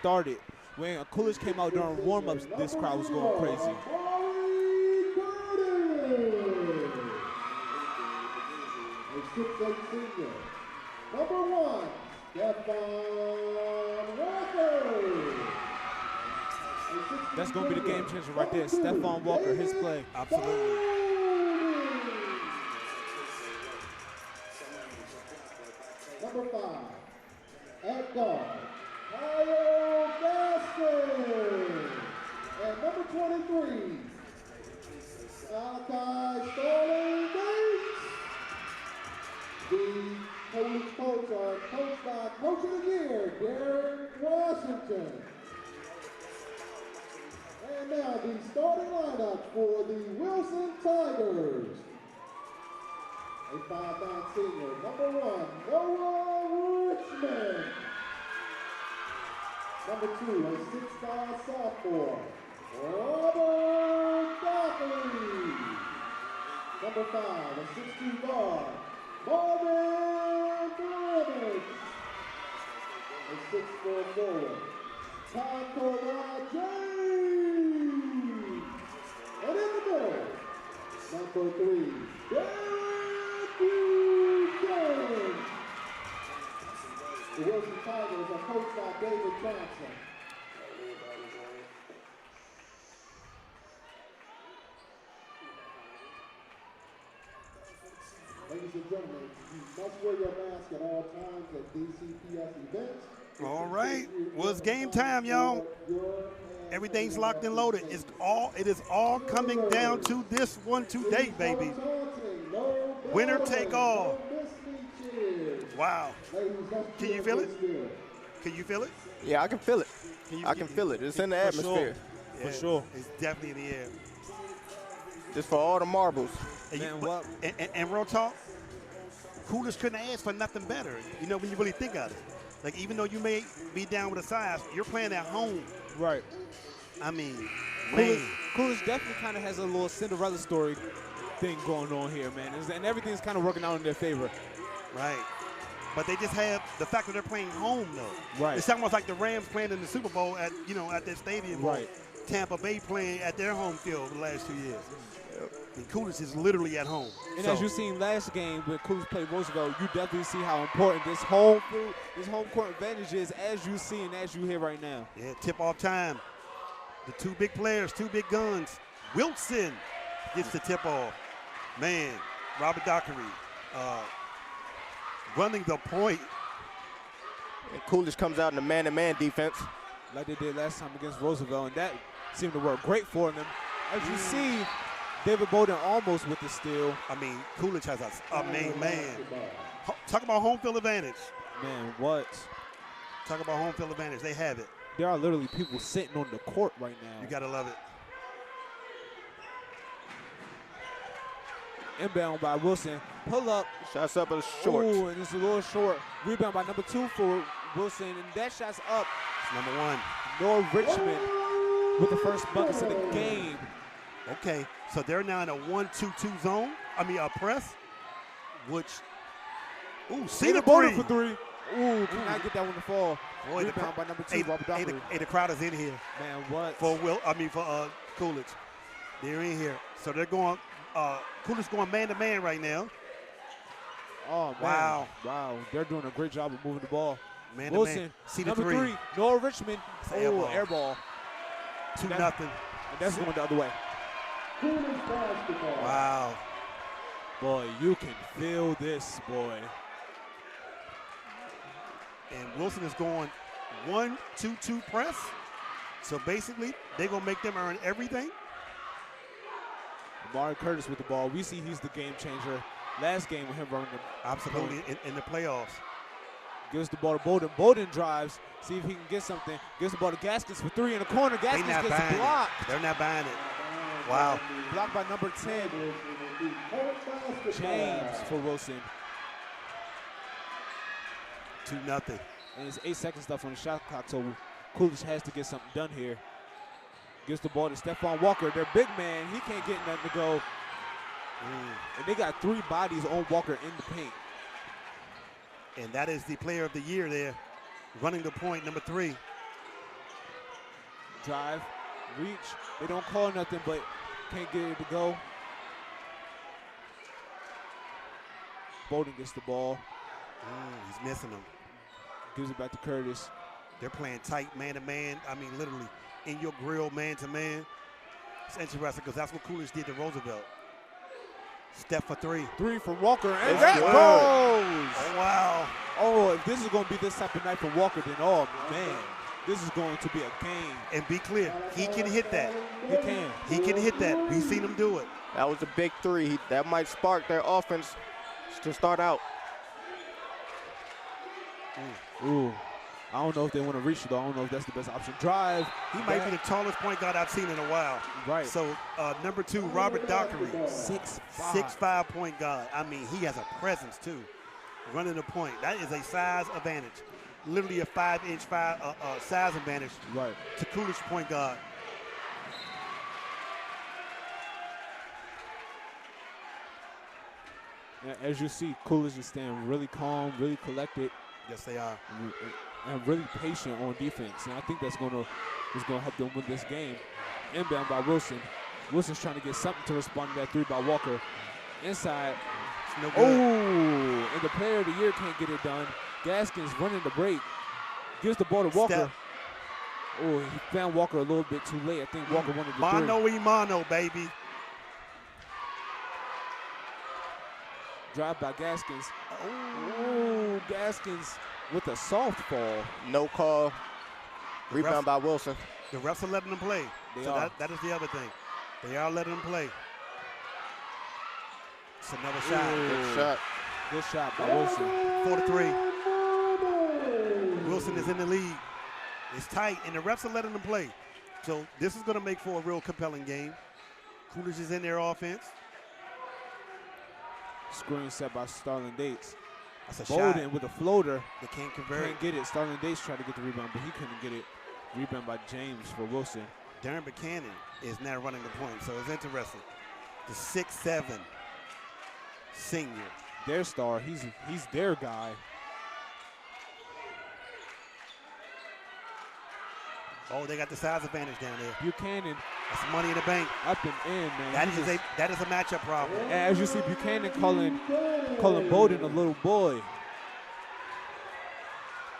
started. When Coolidge came out during warm-ups, this crowd was going crazy. A 6'8" senior. Number 1, Stephon Walker. That's going to be the game changer right there. Stephon Walker, his play. Absolutely. Number 5, at guard, Kyle Gaskin. And number 23, Malachi Sterling Bates. The Coolidge Colts are coached by Coach of the Year, Darren Washington. And now the starting lineup for the Wilson Tigers. A 5'9" senior, number 1, Noah Richmond. Number 2, a 6'5" sophomore, Robert Dockery. Number 5, a 6'2" guard, Marvin Grimmett. A 6'4" forward, Taco James. And in the middle, number 3, Derek Buchanan. The Wilson Tigers are coached by David Johnson. Ladies and gentlemen, you must wear your mask at all times at DCPS events. All right. Well, it's game time, y'all. Everything's locked and loaded. It is all coming down to this one today, baby. Winner take all. Wow. Can you feel it? Can you feel it? Yeah, I can feel it. I can feel it. It's in the atmosphere. For sure. It's definitely in the air. Just for all the marbles. And real talk, Coolidge couldn't ask for nothing better, you know, when you really think of it. Like, even though you may be down with a size, you're playing at home. Right. I mean, Coolidge definitely kind of has a little Cinderella story thing going on here, man. And everything's kind of working out in their favor. Right. But they just have the fact that they're playing home, though. Right. It's almost like the Rams playing in the Super Bowl at, at their stadium. Right. Tampa Bay playing at their home field the last 2 years. And Coolidge is literally at home. And as you seen last game when Coolidge played Roosevelt, you definitely see how important this home court advantage is, as you see and as you hear right now. Yeah, tip-off time. The two big players, two big guns. Wilson gets the tip-off. Man, Robert Dockery running the point. And Coolidge comes out in the man-to-man defense. Like they did last time against Roosevelt, and that seemed to work great for them. As you see, David Bowden almost with the steal. I mean, Coolidge has a main man. Talk about home field advantage. Man, what? Talk about home field advantage. They have it. There are literally people sitting on the court right now. You got to love it. Inbound by Wilson. Pull up. Shots up a short. Ooh, and it's a little short. Rebound by number 2 for Wilson, and that shot's up. It's number 1. Noah Richmond with the first buckets of the game. Okay, so they're now in a 1-2-2 zone. I mean, a press, which, see the Bowden for 3. Ooh, cannot get that one to fall. Boy, rebound by number 2, Robert Dockery. The crowd is in here. Man, what? For Coolidge. They're in here. So they're going, Coolidge going man-to-man right now. Oh, man. Wow. They're doing a great job of moving the ball. Man Wilson, number 3, Noah Richmond. Oh, air ball. 2-0. And that's going the other way. Wow. Boy, you can feel this, boy. And Wilson is going 1-2-2 press. So basically, they're going to make them earn everything. Amari Curtis with the ball. We see he's the game changer. Last game with him running them. Absolutely, in the playoffs. Gives the ball to Bowden. Bowden drives. See if he can get something. Gives the ball to Gaskins for 3 in the corner. Gaskins gets blocked. They're not buying it. Wow. Blocked by number 10. James for Wilson. 2-0. And it's 8 seconds left on the shot clock, so Coolidge has to get something done here. Gives the ball to Stephon Walker. Their big man, he can't get nothing to go. And they got 3 bodies on Walker in the paint. And that is the player of the year there, running the point, number 3. Drive, reach. They don't call nothing, but can't get it to go. Bowden gets the ball. He's missing them. Gives it back to Curtis. They're playing tight man-to-man. I mean, literally in your grill man-to-man. It's interesting because that's what Coolidge did to Roosevelt. Step for three. Three from Walker, and It's that good. goes! Oh, wow. Oh, if this is going to be this type of night for Walker, then oh, man, this is going to be a game. And be clear, he can hit that. He can. He can hit that. We've seen him do it. That was a big three. That might spark their offense to start out. Ooh. I don't know if they want to reach it, though. I don't know if that's the best option. Drive. He might be the tallest point guard I've seen in a while. Right. So, number 2, Robert Dockery. 6'5". 6'5" point guard. I mean, he has a presence, too. Running the point. That is a size advantage. Literally a 5-inch size advantage Right. to Coolidge point guard. And as you see, Coolidge is staying really calm, really collected, Yes, they are. and really patient on defense. And I think that's gonna help them win this game. Inbound by Wilson. Wilson's trying to get something to respond to that three by Walker. Inside. It's no good. Oh, and the player of the year can't get it done. Gaskins running the break. Gives the ball to Walker. Step. Oh, he found Walker a little bit too late. I think Walker wanted the three. Mano y mano, baby. Drive by Gaskins. Oh, Gaskins with a soft fall. No call. Rebound by Wilson. The refs are letting them play. They so are. that is the other thing. They are letting them play. It's another shot. Good shot. Good shot by Wilson. 4-3. Wilson is in the lead. It's tight, and the refs are letting them play. So this is going to make for a real compelling game. Coolidge is in their offense. Screen set by Starling Dates. That's a Bowden shot. with a floater. They can't convert. Can't get it. Starling Dates tried to get the rebound, but he couldn't get it. Rebound by James for Wilson. Darren Buchanan is now running the point, so it's interesting. The 6'7" senior. Their star. He's their guy. Oh, they got the size advantage down there. Buchanan That's money in the bank. up and in, man. That He is just- a matchup problem. And as you see, Buchanan calling Bowden a little boy.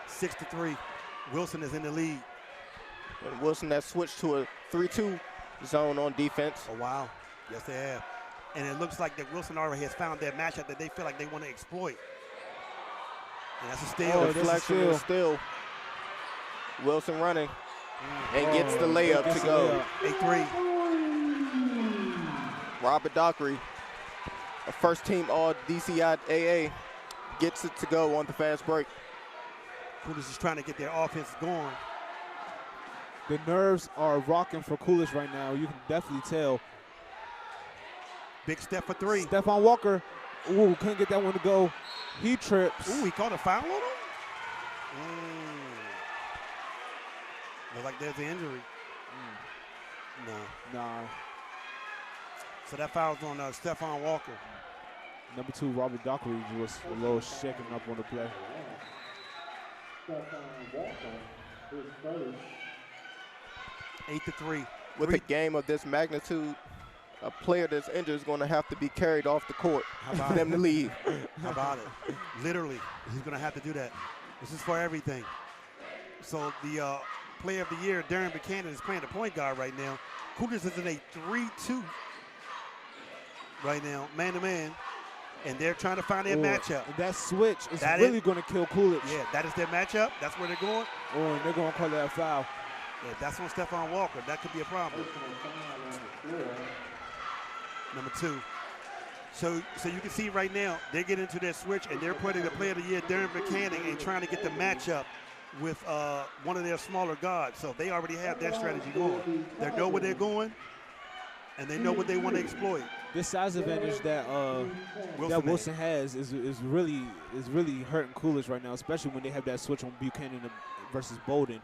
6-3. Wilson is in the lead. And Wilson has switched to a 3-2 zone on defense. Oh, wow. Yes, they have. And it looks like that Wilson already has found their matchup that they feel like they want to exploit. And that's a steal. Oh, that's a Deflection and steal. still. Wilson running and gets the layup Gets to the go. layup. 8-3. Robert Dockery, a first-team All-DCIAA, gets it to go on the fast break. Coolidge is trying to get their offense going. The nerves are rocking for Coolidge right now. You can definitely tell. Big step for 3. Stephon Walker, ooh, couldn't get that one to go. He trips. Ooh, he caught a foul on him? Looks like there's an injury. No. Nah. So that foul's on Stephon Walker. Number 2, Robert Dockery was a little shaken up on the play. 8-3. With a game of this magnitude, a player that's injured is going to have to be carried off the court for them to leave. How about it? Literally, he's going to have to do that. This is for everything. So the player of the year, Darren Buchanan, is playing the point guard right now. Coolidge is in a 3-2 right now, man-to-man, and they're trying to find their matchup. And that switch is That really is- going to kill Coolidge. Yeah, that is their matchup. That's where they're going. Oh, and they're going to call that a foul. Yeah, that's on Stephon Walker. That could be a problem. Number 2. So you can see right now, they get into their switch, and they're putting the player of the year, Darren Buchanan, and trying to get the matchup with one of their smaller guards. So they already have their strategy going. They know where they're going, and they know what they want to exploit. This size advantage that Wilson has is really hurting Coolidge right now, especially when they have that switch on Buchanan versus Bowden.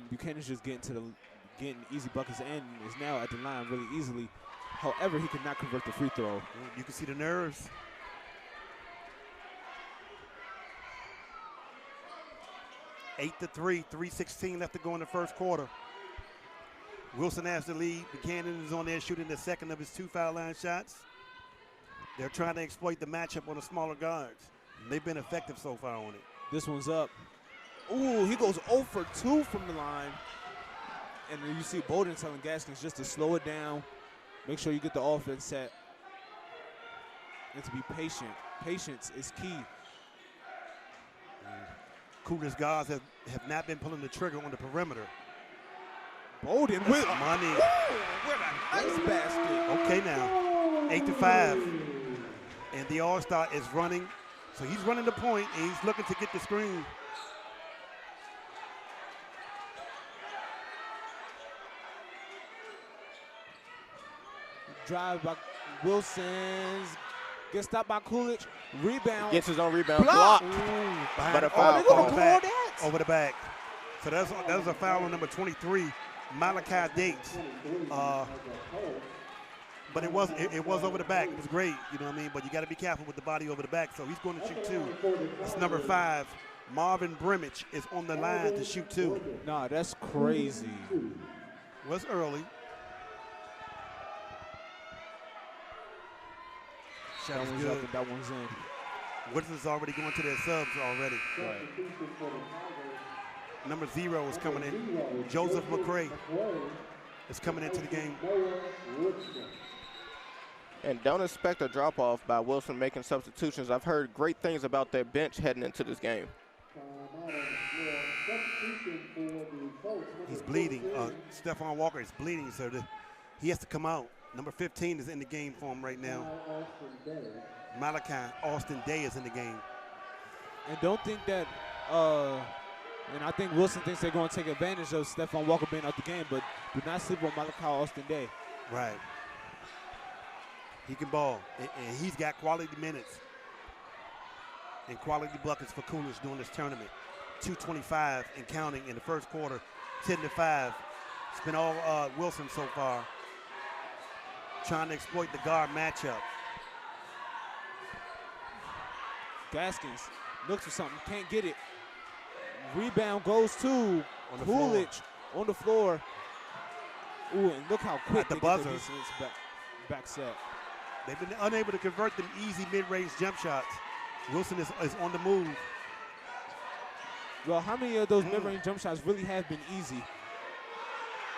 Buchanan's just getting easy buckets and is now at the line really easily. However, he could not convert the free throw. You can see the nerves. (8-3), 3:16 left to go in the first quarter. Wilson has the lead. Buchanan is on there shooting the second of his 2 foul line shots. They're trying to exploit the matchup on the smaller guards. And they've been effective so far on it. This one's up. Ooh, he goes 0 for 2 from the line. And then you see Bowden telling Gaskins just to slow it down. Make sure you get the offense set. And to be patient. Patience is key. Coolidge guards have not been pulling the trigger on the perimeter. Bowden with money. Ooh, with a nice basket. Okay now, 8-5. And the All-Star is running. So he's running the point, and he's looking to get the screen. Drive by Wilson's. Gets stopped by Coolidge. Rebound. Gets his own rebound. Blocked. But a foul. Over the back. So that was a foul on number 23, Malachi Dates. But it was over the back. It was great, you know what I mean? But you got to be careful with the body over the back. So he's going to shoot 2. That's number 5. Marvin Brimage is on the line to shoot 2. Nah, that's crazy. Was early. That one's up and that one's in. Wilson's already going to their subs already. Right. Number 0 is coming in. Joseph McCray is coming into the game. And don't expect a drop-off by Wilson making substitutions. I've heard great things about their bench heading into this game. He's bleeding. Stephon Walker is bleeding, so he has to come out. Number 15 is in the game for him right now. Malachi Austin Day is in the game. And don't think that, and I think Wilson thinks they're going to take advantage of Stephon Walker being out the game, but do not sleep on Malachi Austin Day. Right. He can ball, and he's got quality minutes and quality buckets for Coolidge during this tournament. 2:25 and counting in the first quarter, 10-5. It's been all Wilson so far, trying to exploit the guard matchup. Gaskins looks for something, can't get it. Rebound goes to Coolidge on the floor. Ooh, and look how quick the they buzzer. get the defense back set. They've been unable to convert them easy mid-range jump shots. Wilson is on the move. Well, how many of those mid-range jump shots really have been easy?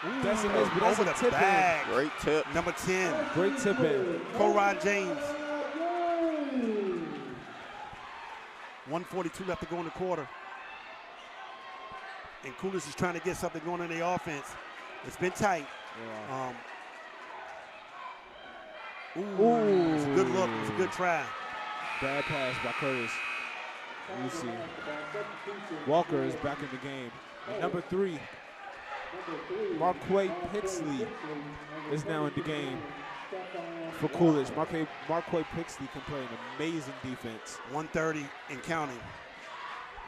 Ooh, that's over the tip bag. In. Great tip. Number 10. Great tip in. Corrod James. 1:42 left to go in the quarter. And Coolidge is trying to get something going in the offense. It's been tight. Yeah. Ooh, it's a good look. It's a good try. Bad pass by Curtis. You see. Walker is back in the game. And number 3, Marquay Pixley is now in the game for Coolidge. Marquay Pixley can play an amazing defense. 1:30 and counting.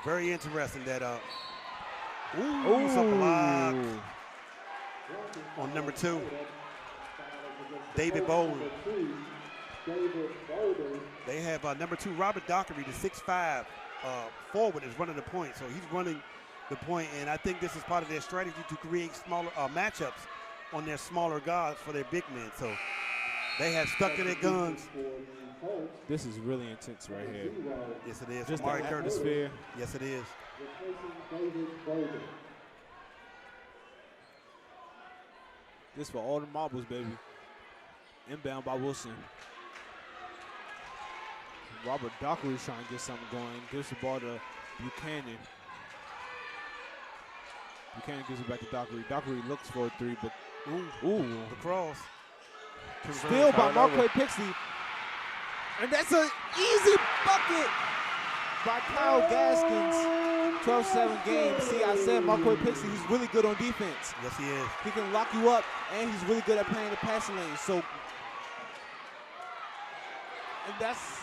Very interesting that Ooh. It's a block on number 2. David Bowden. They have number 2, Robert Dockery, the 6'5" forward, is running the point. So he's running the point, and I think this is part of their strategy to create smaller matchups on their smaller guards for their big men. So they have stuck to their guns. This is really intense right here. Yes, it is. Just Amari the Curtis. atmosphere. Yes, it is. This for all the marbles, baby. Inbound by Wilson. Robert Dockery is trying to get something going. Gives the ball to Buchanan. Buchanan gives it back to Dockery. Dockery looks for a 3, but ooh. The cross. Steal by Marquay Pixley. And that's an easy bucket by Kyle Gaskins. 12-7 game. See, I said Marquay Pixley, he's really good on defense. Yes, he is. He can lock you up, and he's really good at playing the passing lane. So, and that's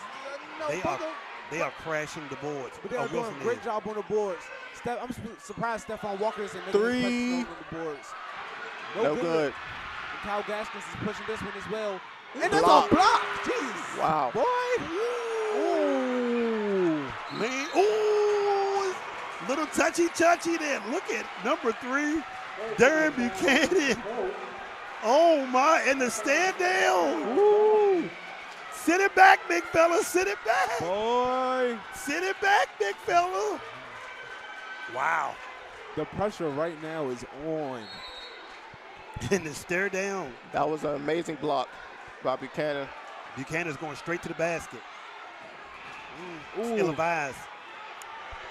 they are crashing the boards. But they are doing a great job on the boards. I'm surprised Stephon Walker isn't making 3. on the boards. No good. And Kyle Gaskins is pushing this one as well. And that's a block. Jeez. Wow. Boy. Ooh. Man. Ooh. Little touchy there. Look at number 3. Darren Buchanan. Oh, my. And the stand down. Woo. Sit it back, big fella. Sit it back. Boy. Sit it back, big fella. Wow. The pressure right now is on. And the stare down. That was an amazing block by Buchanan. Buchanan's going straight to the basket. Ooh. Ill-advised.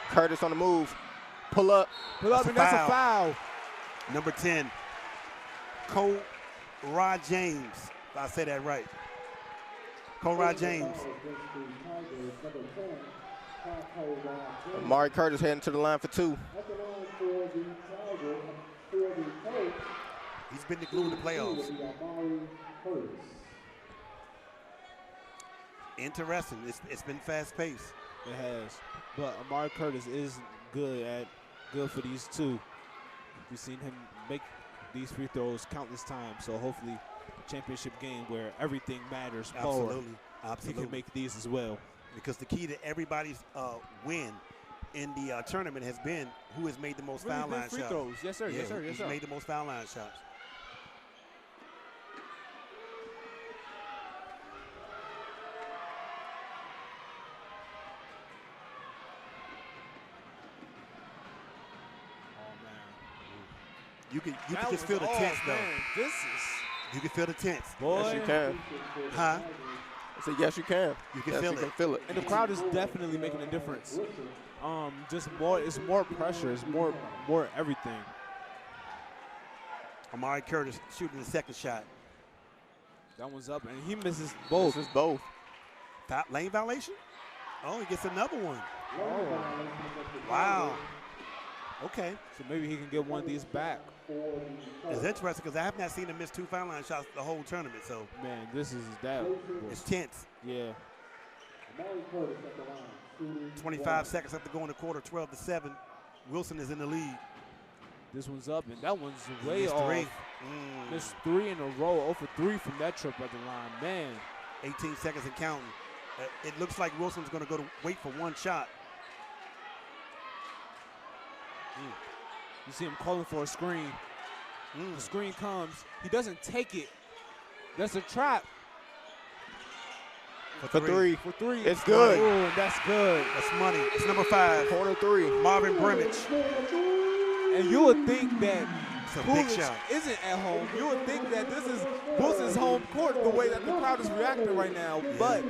Curtis on the move. Pull up. Pull up, That's and a that's a foul. foul. Number 10, Rod James. If I say that right. Rod James. Amari Curtis heading to the line for 2. He's been the glue in the playoffs. Interesting. It's been fast-paced. It has. But Amari Curtis is good for these two. We've seen him make these free throws countless times. So hopefully, championship game where everything matters more. Absolutely. He can make these as well. Because the key to everybody's win in the tournament has been who has made the most foul line free shots. throws. Yes, sir. Yes, sir. Yes, Who's sir. made the most foul line shots. You can just feel the tense though. This is. You can feel the tense. Boy. Yes, you can. Huh? I said, yes, you can. You can yes, feel you it. can feel it. And the crowd is definitely making a difference. Just more. It's more pressure. It's more everything. Amari Curtis shooting the second shot. That one's up, and he misses both. This is both. Lane violation? Oh, he gets another one. Oh. Wow. Okay. So maybe he can get one of these back. It's interesting because I have not seen him miss 2 foul line shots the whole tournament. So Man, this is that. it's tense. Yeah. 25 seconds left to go in the quarter, 12-7. Wilson is in the lead. This one's up, and that one's way Missed off. 3. Missed 3 in a row. 0 for 3 from that trip at the line. Man. 18 seconds and counting. It looks like Wilson's going to go to wait for one shot. You see him calling for a screen. The screen comes. He doesn't take it. That's a trap. For 3. For 3. It's good. Oh, that's good. That's money. It's number 5. Corner 3. Marvin Brimage. And you would think that It's a big Coolidge shot. isn't at home. You would think that this is Wilson's home court the way that the crowd is reacting right now. But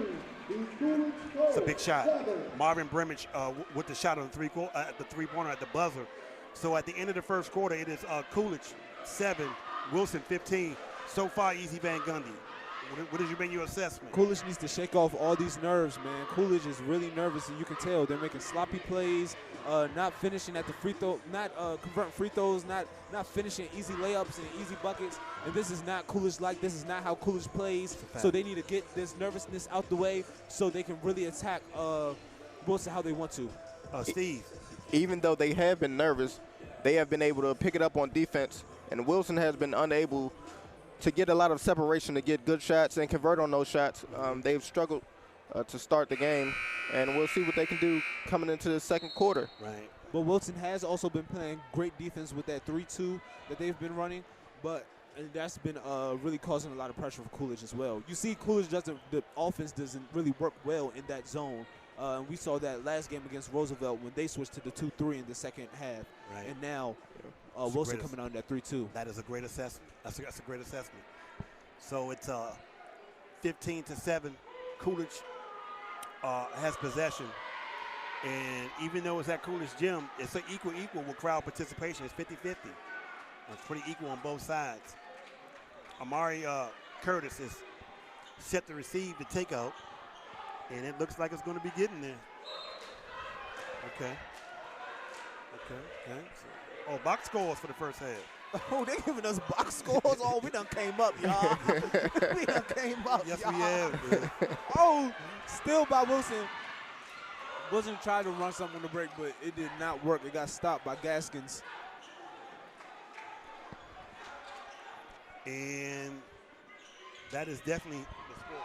It's a big shot. Marvin Brimage with the shot on the three-pointer at the buzzer. So at the end of the first quarter, it is Coolidge 7, Wilson 15. So far, Easy Van Gundy. What has been your assessment? Coolidge needs to shake off all these nerves, man. Coolidge is really nervous, and you can tell they're making sloppy plays, not finishing at the free throw, not converting free throws, not finishing easy layups and easy buckets. And this is not Coolidge like. This is not how Coolidge plays. So they need to get this nervousness out the way so they can really attack Wilson how they want to. Steve. Even though they have been nervous, they have been able to pick it up on defense, and Wilson has been unable to get a lot of separation to get good shots and convert on those shots. They've struggled to start the game, and we'll see what they can do coming into the second quarter. Right. But Wilson has also been playing great defense with that 3-2 that they've been running, and that's been really causing a lot of pressure for Coolidge as well. You see Coolidge the offense doesn't really work well in that zone. And we saw that last game against Roosevelt when they switched to the 2-3 in the second half. Right. And now Wilson coming on that 3-2. That is a great assessment. That's a great assessment. So it's 15-7. Coolidge has possession. And even though it's at Coolidge Gym, it's an equal with crowd participation. It's 50-50. It's pretty equal on both sides. Amari Curtis is set to receive the takeout. And it looks like it's going to be getting there. Okay. Oh, box scores for the first half. Oh, they giving us box scores? Oh, we done came up, y'all. We done came up, Yes, y'all. we have. Man. Oh, still by Wilson. Wilson tried to run something on the break, but it did not work. It got stopped by Gaskins. And that is definitely the score.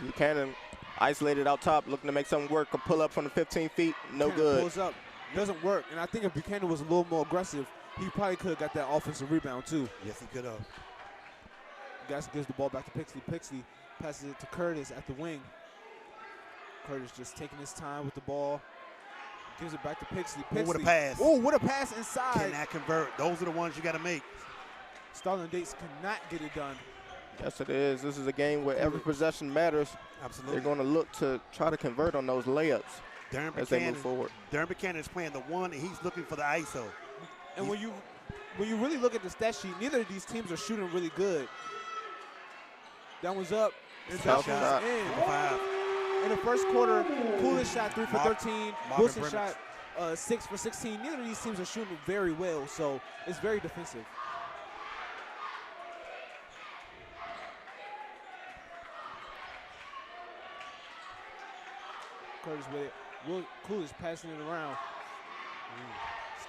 Buchanan Isolated out top, looking to make something work. A pull up from the 15 feet, no good. Pulls up, doesn't work. And I think if Buchanan was a little more aggressive, he probably could have got that offensive rebound too. Yes, he could have. Gaskin gives the ball back to Pixley. Pixley passes it to Curtis at the wing. Curtis just taking his time with the ball. Gives it back to Pixley. Oh, what a pass. Oh, what a pass inside. Cannot convert. Those are the ones you got to make. Starling Dates cannot get it done. Yes, it is. This is a game where every possession matters. Absolutely. They're going to look to try to convert on those layups as they move forward. Darren Buchanan is playing the one, and he's looking for the ISO. And when you really look at the stat sheet, neither of these teams are shooting really good. That one's up. And that one's in. Number 5. In the first quarter, Coolidge shot 3 for 13. Wilson Brennett shot 6 for 16. Neither of these teams are shooting very well, so it's very defensive. Curtis with it. Coolidge passing it around.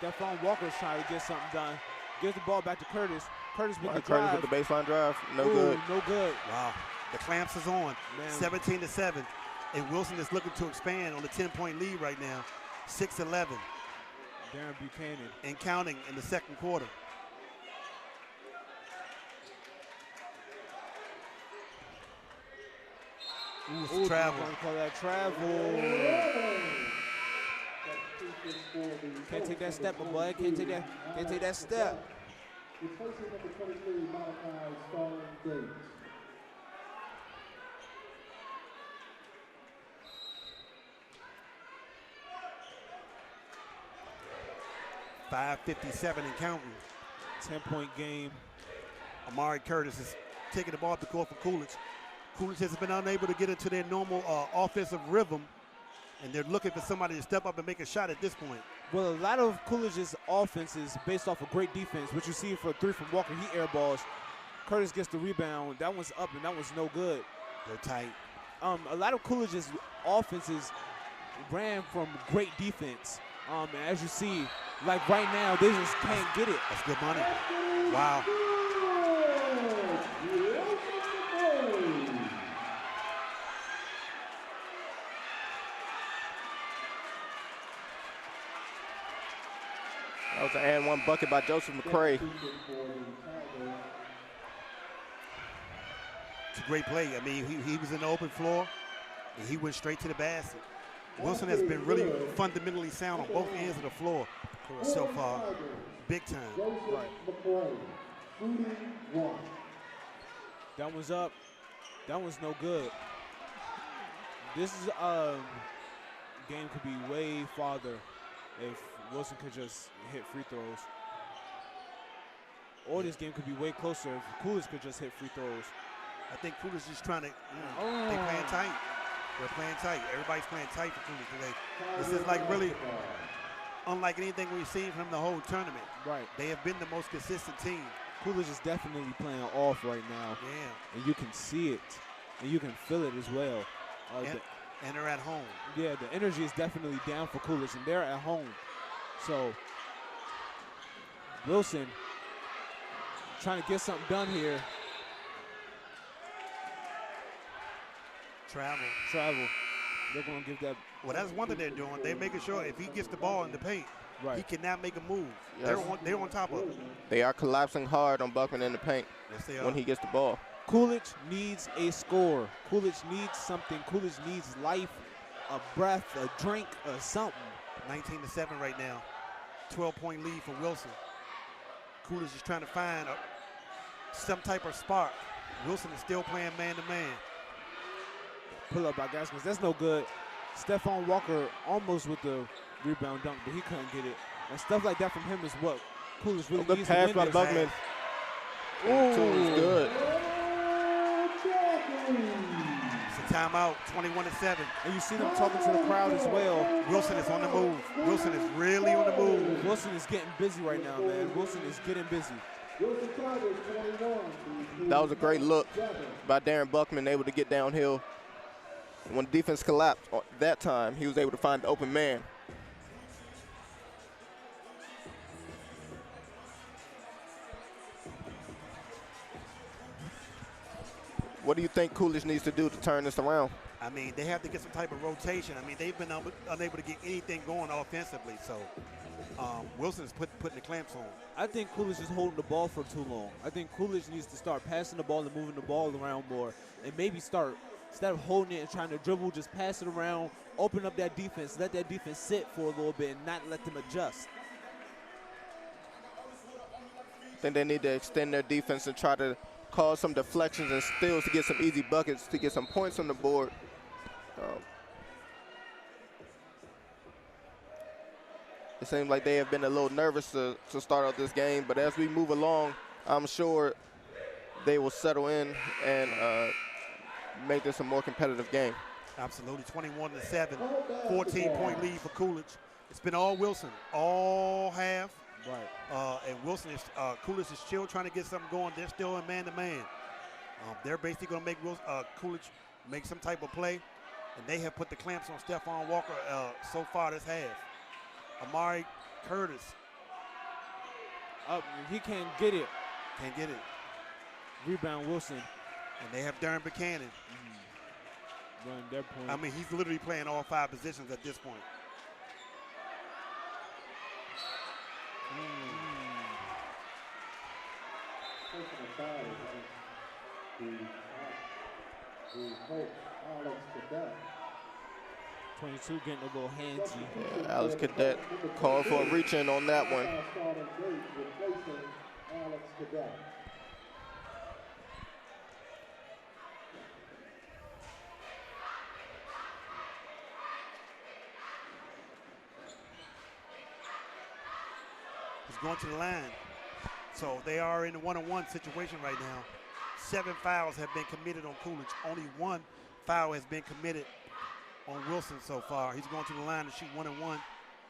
Stephon Walker's trying to get something done. Gives the ball back to Curtis. Curtis with the drive. Curtis with the baseline drive. No good. No good. Wow. The clamps is on. Man. 17-7. And Wilson is looking to expand on the 10-point lead right now. 6-11. Darren Buchanan. And counting in the second quarter. Ooh, travel. Call that travel. Can't take that step, my boy. Can't take that step. Replacing number 23, Malachi Starling Dates. .557 and counting. 10-point game. Amari Curtis is taking the ball up the court for Coolidge. Coolidge has been unable to get into their normal offensive rhythm, and they're looking for somebody to step up and make a shot at this point. Well, a lot of Coolidge's offense is based off of great defense, which you see for a 3 from Walker. He airballs. Curtis gets the rebound. That one's up, and that one's no good. They're tight. A lot of Coolidge's offenses ran from great defense. And as you see, like right now, they just can't get it. That's good money. Wow. That was an and one bucket by Joseph McCray. It's a great play. I mean, he was in the open floor, and he went straight to the basket. Wilson has been really fundamentally sound on both ends of the floor so far. Big time. That one's up. That one's no good. This is game could be way farther if Wilson could just hit free throws. Or this game could be way closer if Coolidge could just hit free throws. I think Coolidge is trying to, they playing tight. They're playing tight. Everybody's playing tight for Coolidge today. This is like really unlike anything we've seen from the whole tournament. Right. They have been the most consistent team. Coolidge is definitely playing off right now. Yeah. And you can see it. And you can feel it as well. And they're at home. Yeah, the energy is definitely down for Coolidge, and they're at home. So Wilson trying to get something done here. Travel. They're going to give that. Well, that's one thing they're doing. They're making sure if he gets the ball in the paint, he cannot make a move. Yes. They're on top of it. They are collapsing hard on Buckman in the paint when he gets the ball. Coolidge needs a score. Coolidge needs something. Coolidge needs life, a breath, a drink, or something. 19-7 right now. 12-point lead for Wilson. Coolidge is trying to find some type of spark. Wilson is still playing man-to-man. Pull up by Gaskins. That's no good. Stephon Walker almost with the rebound dunk, but he couldn't get it. And stuff like that from him is what Coolidge really needs to win by this. Buckman. Ooh, good. It's a timeout, 21-7. And you see them talking to the crowd as well. Wilson is on the move. Wilson is really on the move. Wilson is getting busy right now, man. Wilson is getting busy. That was a great look by Darren Buckman, able to get downhill. When defense collapsed that time, he was able to find the open man. What do you think Coolidge needs to do to turn this around? I mean, they have to get some type of rotation. I mean, they've been unable to get anything going offensively. So Wilson's putting the clamps on. I think Coolidge is holding the ball for too long. I think Coolidge needs to start passing the ball and moving the ball around more, and maybe start, instead of holding it and trying to dribble, just pass it around, open up that defense, let that defense sit for a little bit and not let them adjust. I think they need to extend their defense and try to cause some deflections and steals to get some easy buckets, to get some points on the board. It seems like they have been a little nervous to start out this game, but as we move along, I'm sure they will settle in and make this a more competitive game. Absolutely, 21-7, 14-point lead for Coolidge. It's been all Wilson, all half. Right. And Wilson is, Coolidge is still trying to get something going. They're still in man-to-man. They're basically going to make Coolidge make some type of play, and they have put the clamps on Stephon Walker so far this half. Amari Curtis. Up, he can't get it. Can't get it. Rebound Wilson. And they have Darren Buchanan. Running their point. I mean, he's literally playing all 5 positions at this point. The Colts, Alex Cadet. 22 getting a little handsy. Yeah, Alex Cadet called for a reach-in on that one. Replacing Alex Cadet. He's going to the line. So they are in a 1-on-1 situation right now. 7 fouls have been committed on Coolidge. Only 1 foul has been committed on Wilson so far. He's going to the line to shoot 1-and-1.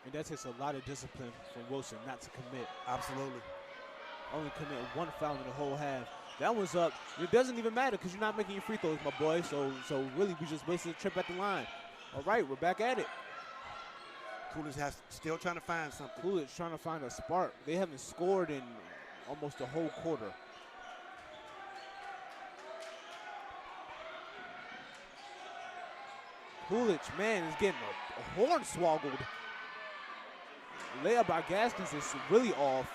And that takes a lot of discipline from Wilson not to commit. Absolutely. Only commit 1 foul in the whole half. That one's up. It doesn't even matter because you're not making your free throws, my boy. So really, we just wasted a trip at the line. All right, we're back at it. Coolidge still trying to find something. Coolidge trying to find a spark. They haven't scored in almost a whole quarter. Coolidge, man, is getting a horn swoggled. Layup by Gaskins is really off.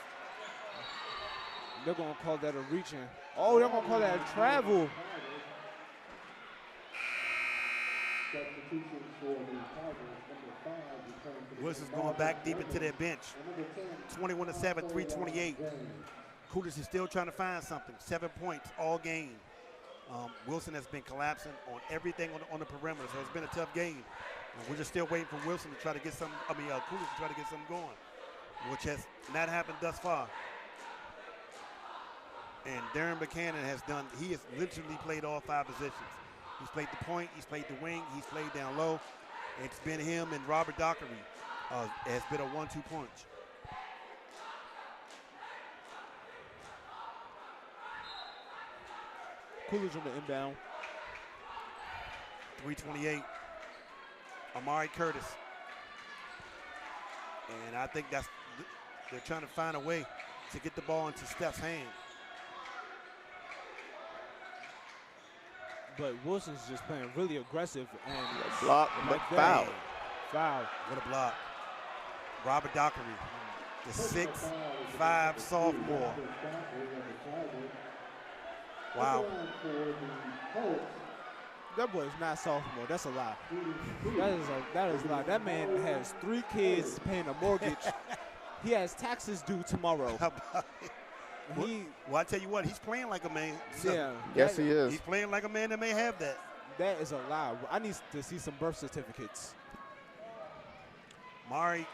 They're going to call that a reach-in. Oh, they're going to call that a travel. Wilson's going back deep into their bench. 21-7, 3:28. Coolidge is still trying to find something. 7 points all game. Wilson has been collapsing on everything on the perimeter, so it's been a tough game. And we're just still waiting for Wilson to try to get some. Coolidge to try to get something going, which has not happened thus far. And Darren Buchanan he has literally played all 5 positions. He's played the point, he's played the wing, he's played down low. It's been him and Robert Dockery has been a 1-2 punch. Coolidge on the inbound. 3:28. Amari Curtis. And I think they're trying to find a way to get the ball into Steph's hand. But Wilson's just playing really aggressive and block, but foul. Foul. What a block. Robert Dockery, the 6'5" sophomore. Wow. That boy is not sophomore. That's a lie. That is a lie. That man has 3 kids paying a mortgage. He has taxes due tomorrow. Well, I tell you what, he's playing like a man. So yeah. Yes, he is. He's playing like a man that may have that. That is a lie. I need to see some birth certificates. Amari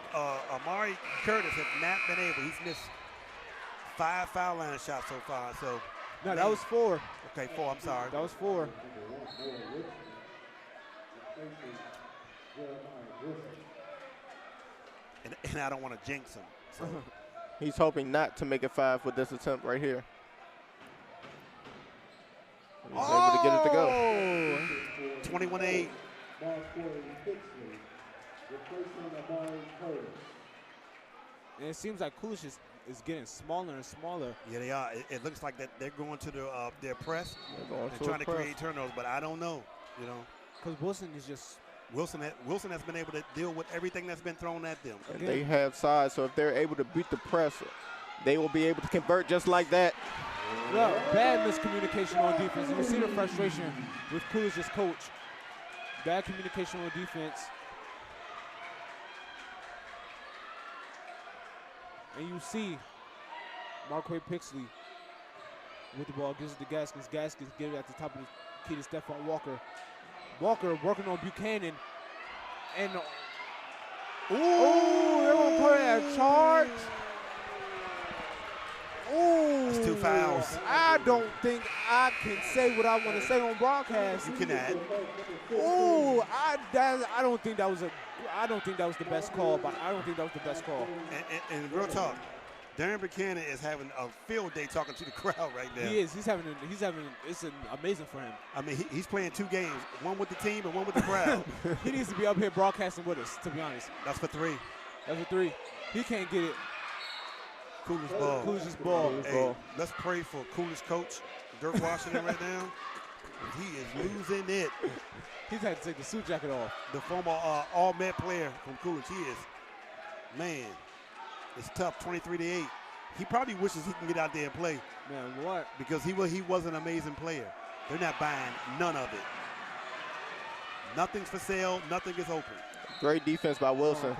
Curtis has not been able. He's missed 5 foul line shots so far. So no, that was 4. Okay, 4. I'm sorry. That was 4. And I don't want to jinx him. So. He's hoping not to make it 5 with this attempt right here. He's able to get it to go. 21-8. And it seems like Coolidge is is getting smaller and smaller. Yeah, they are. It looks like that they're going to their press going and to trying the to press. create turnovers, but I don't know, you know. Because Wilson is just Wilson has been able to deal with everything that's been thrown at them. And they have size, so if they're able to beat the press, they will be able to convert just like that. well, bad miscommunication on defense. You can see the frustration with Coolidge's coach. Bad communication on defense. And you see Marquay Pixley with the ball, gives it to Gaskins. Gaskins gives it at the top of the key to Stephon Walker. Walker working on Buchanan. And, ooh, they're going to put a charge. Ooh. That's 2 fouls. I don't think I can say what I want to say on broadcast. You can add. Ooh, I don't think that was the best call, but I don't think that was the best call. And real talk, Darren Buchanan is having a field day talking to the crowd right now. He is. He's having. It's amazing for him. I mean, he's playing 2 games, one with the team and one with the crowd. He needs to be up here broadcasting with us, to be honest. That's for 3. That's a 3. He can't get it. Coolidge ball. Coolidge's ball. Hey, let's pray for Coolidge coach, Dirk Washington right now. He is losing it. He's had to take the suit jacket off. The former All-Met player from Coolidge, he is, man, it's tough, 23-8. He probably wishes he can get out there and play. Man, what? Because he was an amazing player. They're not buying none of it. Nothing's for sale. Nothing is open. Great defense by Wilson.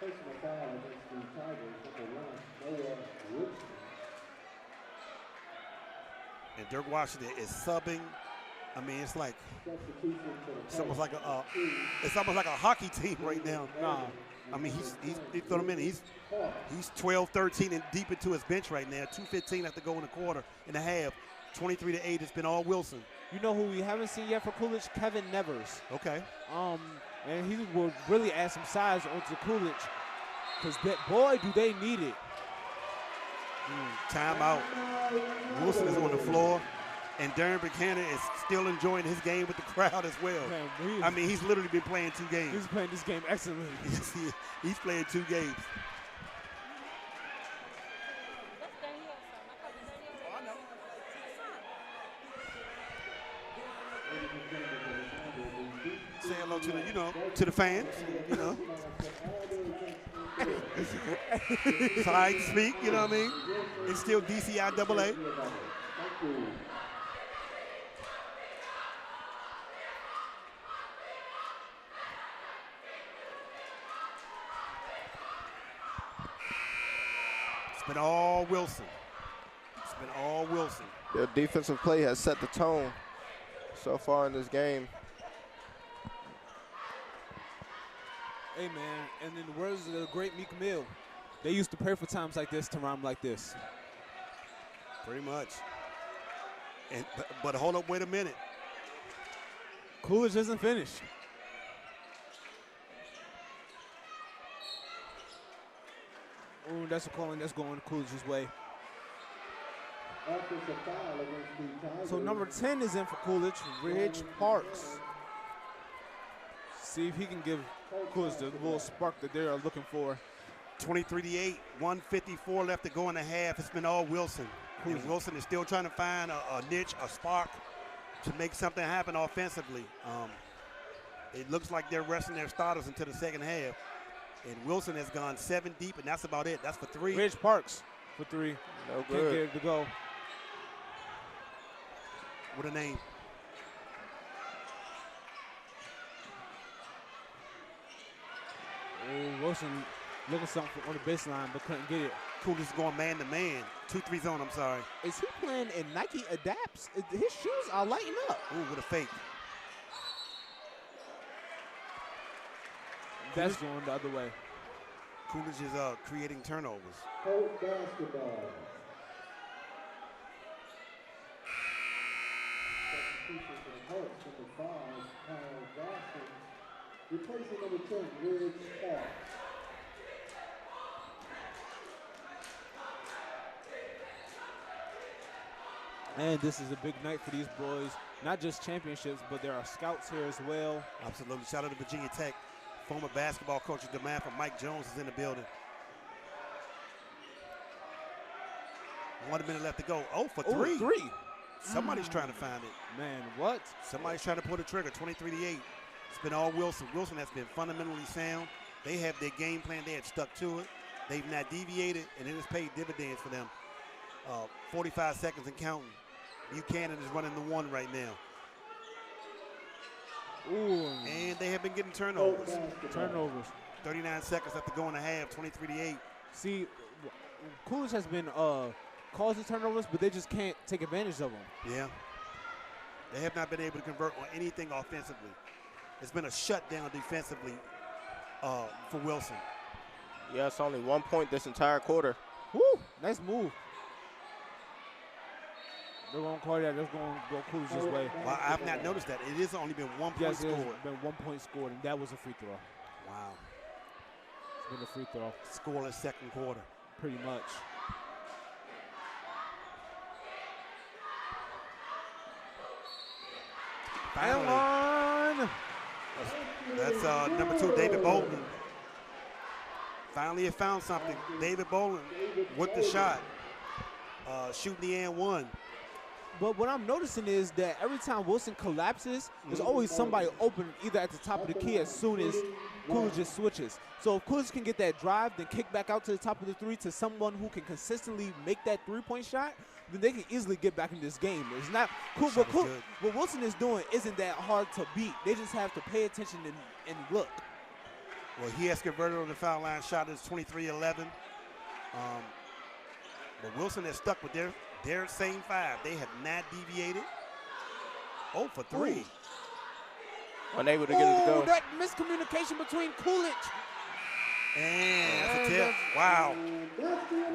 Personal foul against the Tigers, number 1, Noah Richmond. And Dirk Washington is subbing. I mean, it's like it's almost like a hockey team right now. Nah. I mean, he's thrown him in. He's 12, 13, and deep into his bench right now. 2:15 after going a quarter and a half. 23-8. It's been all Wilson. You know who we haven't seen yet for Coolidge? Kevin Nevers. Okay. And he will really add some size onto Coolidge, because boy, do they need it. Timeout. Wilson is on the floor, and Darren Buchanan is still enjoying his game with the crowd as well. Man, I mean, he's literally been playing 2 games. He's playing this game excellently. He's playing 2 games. Say hello to the, to the fans, Side speak, you know what I mean? It's still DCIAA. It's been all Wilson. It's been all Wilson. Their defensive play has set the tone so far in this game. Hey, man, and in the words of the great Meek Mill, they used to pray for times like this to rhyme like this. Pretty much. But hold up, wait a minute. Coolidge isn't finished. Ooh, that's a calling that's going Coolidge's way. Offensive foul against the Tigers. So number 10 is in for Coolidge, Ridge Parks. See if he can give Coolidge the little spark that they are looking for. 23-8, 1:54 left to go in the half. It's been all Wilson. And Wilson is still trying to find a niche, a spark to make something happen offensively. It looks like they're resting their starters until the second half. And Wilson has gone 7 deep, and that's about it. That's for 3. Ridge Parks for 3. No Can't good. get it to go. What a name. Oh, Wilson looking something on the baseline, but couldn't get it. Coolidge is going man-to-man. 2-3 zone, I'm sorry. Is he playing in Nike Adapts? His shoes are lighting up. Ooh, with a fake. That's going the other way. Coolidge is creating turnovers. Colt basketball. Substitution for the Colts, number 5, Kyle Gaskins. Replacing number 10, Ridge Parks. And this is a big night for these boys. Not just championships, but there are scouts here as well. Absolutely. Shout out to Virginia Tech. former basketball coach of DeMatha, Mike Jones, is in the building. 1 minute left to go. Oh, for three. Somebody's trying to find it. Man, what? Somebody's trying to pull the trigger, 23-8. It's been all Wilson. Wilson has been fundamentally sound. They have their game plan. They have stuck to it. They've not deviated, and it has paid dividends for them. 45 seconds and counting. Buchanan is running the one right now. Ooh. And they have been getting turnovers. 39 seconds after going to half, 23-8. See, Coolidge has been causing turnovers, but they just can't take advantage of them. Yeah. They have not been able to convert on anything offensively. It's been a shutdown defensively for Wilson. Yeah, it's only 1 point this entire quarter. Woo, nice move. They're going to call that. They're going to go Coolidge this way. Well, I've not noticed that. It has only been 1 point scored. Yes, it's been 1 point scored, and that was a free throw. Wow. It's been a free throw. Scoreless second quarter. Pretty much. Finally. That's number 2, David Bolden. Finally, it found something. David Bolden with the shot, shooting the and one. But what I'm noticing is that every time Wilson collapses, there's always somebody open either at the top of the key as soon as Coolidge just switches. So if Coolidge can get that drive, then kick back out to the top of the three to someone who can consistently make that three-point shot, then they can easily get back in this game. It's not cool. What Wilson is doing isn't that hard to beat. They just have to pay attention and look. Well, he has converted on the foul line shot. It's 23-11. But Wilson has stuck with their same 5. They have not deviated. 0 for 3. Ooh. Unable to get it to go. That miscommunication between Coolidge. And that's a tip. Wow.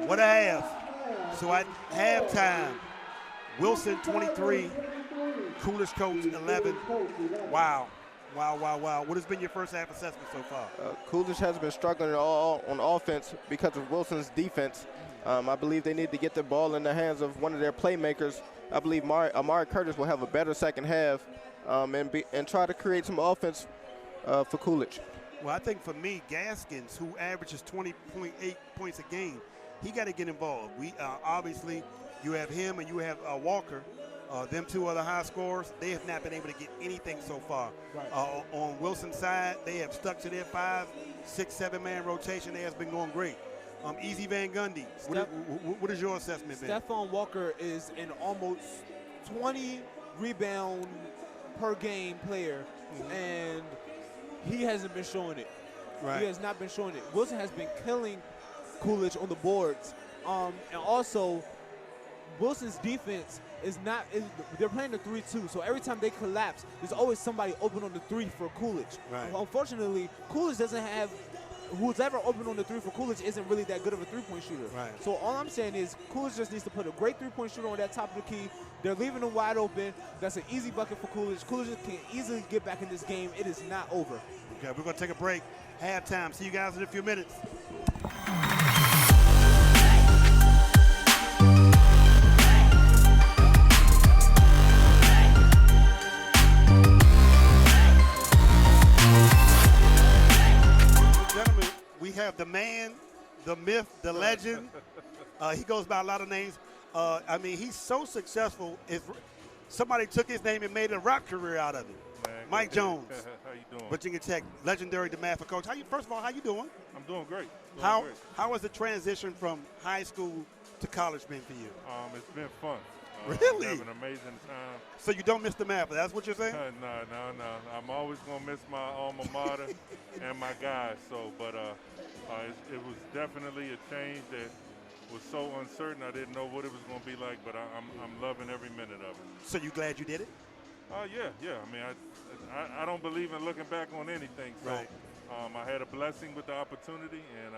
What a half. So at halftime, Wilson 23, Coolidge Colts 11. Wow. Wow. What has been your first half assessment so far? Coolidge has been struggling on offense because of Wilson's defense. I believe they need to get the ball in the hands of one of their playmakers. I believe Amari Curtis will have a better second half and try to create some offense for Coolidge. Well, I think for me, Gaskins, who averages 20.8 points a game, he got to get involved. We obviously, you have him and you have Walker. Them two other high scorers, they have not been able to get anything so far. Right. On Wilson's side, they have stuck to their 5, 6, 7-man rotation. They has been going great. Easy Van Gundy, what is your assessment, Ben? Stephon Walker is an almost 20 rebound per game player, and he hasn't been showing it. Right. He has not been showing it. Wilson has been killing Coolidge on the boards. And also, Wilson's defense they're playing the 3-2, so every time they collapse, there's always somebody open on the 3 for Coolidge. Right. Unfortunately, Coolidge doesn't have who's ever open on the 3 for Coolidge isn't really that good of a three-point shooter. Right. So all I'm saying is Coolidge just needs to put a great three-point shooter on that top of the key. They're leaving them wide open. That's an easy bucket for Coolidge. Coolidge can easily get back in this game. It is not over. Okay, we're going to take a break. Halftime. See you guys in a few minutes. We have the man, the myth, the legend. He goes by a lot of names. I mean, he's so successful. Somebody took his name and made a rap career out of it. Man, Mike Jones. How you doing? Virginia Tech, legendary DeMatha coach. First of all, how you doing? I'm doing great. How has the transition from high school to college been for you? It's been fun. Really? Having an amazing time. So you don't miss the math, that's what you're saying? No. I'm always going to miss my alma mater and my guys. But it was definitely a change that was so uncertain. I didn't know what it was going to be like, but I'm loving every minute of it. So you glad you did it? Yeah. I mean, I don't believe in looking back on anything. So right. I had a blessing with the opportunity, and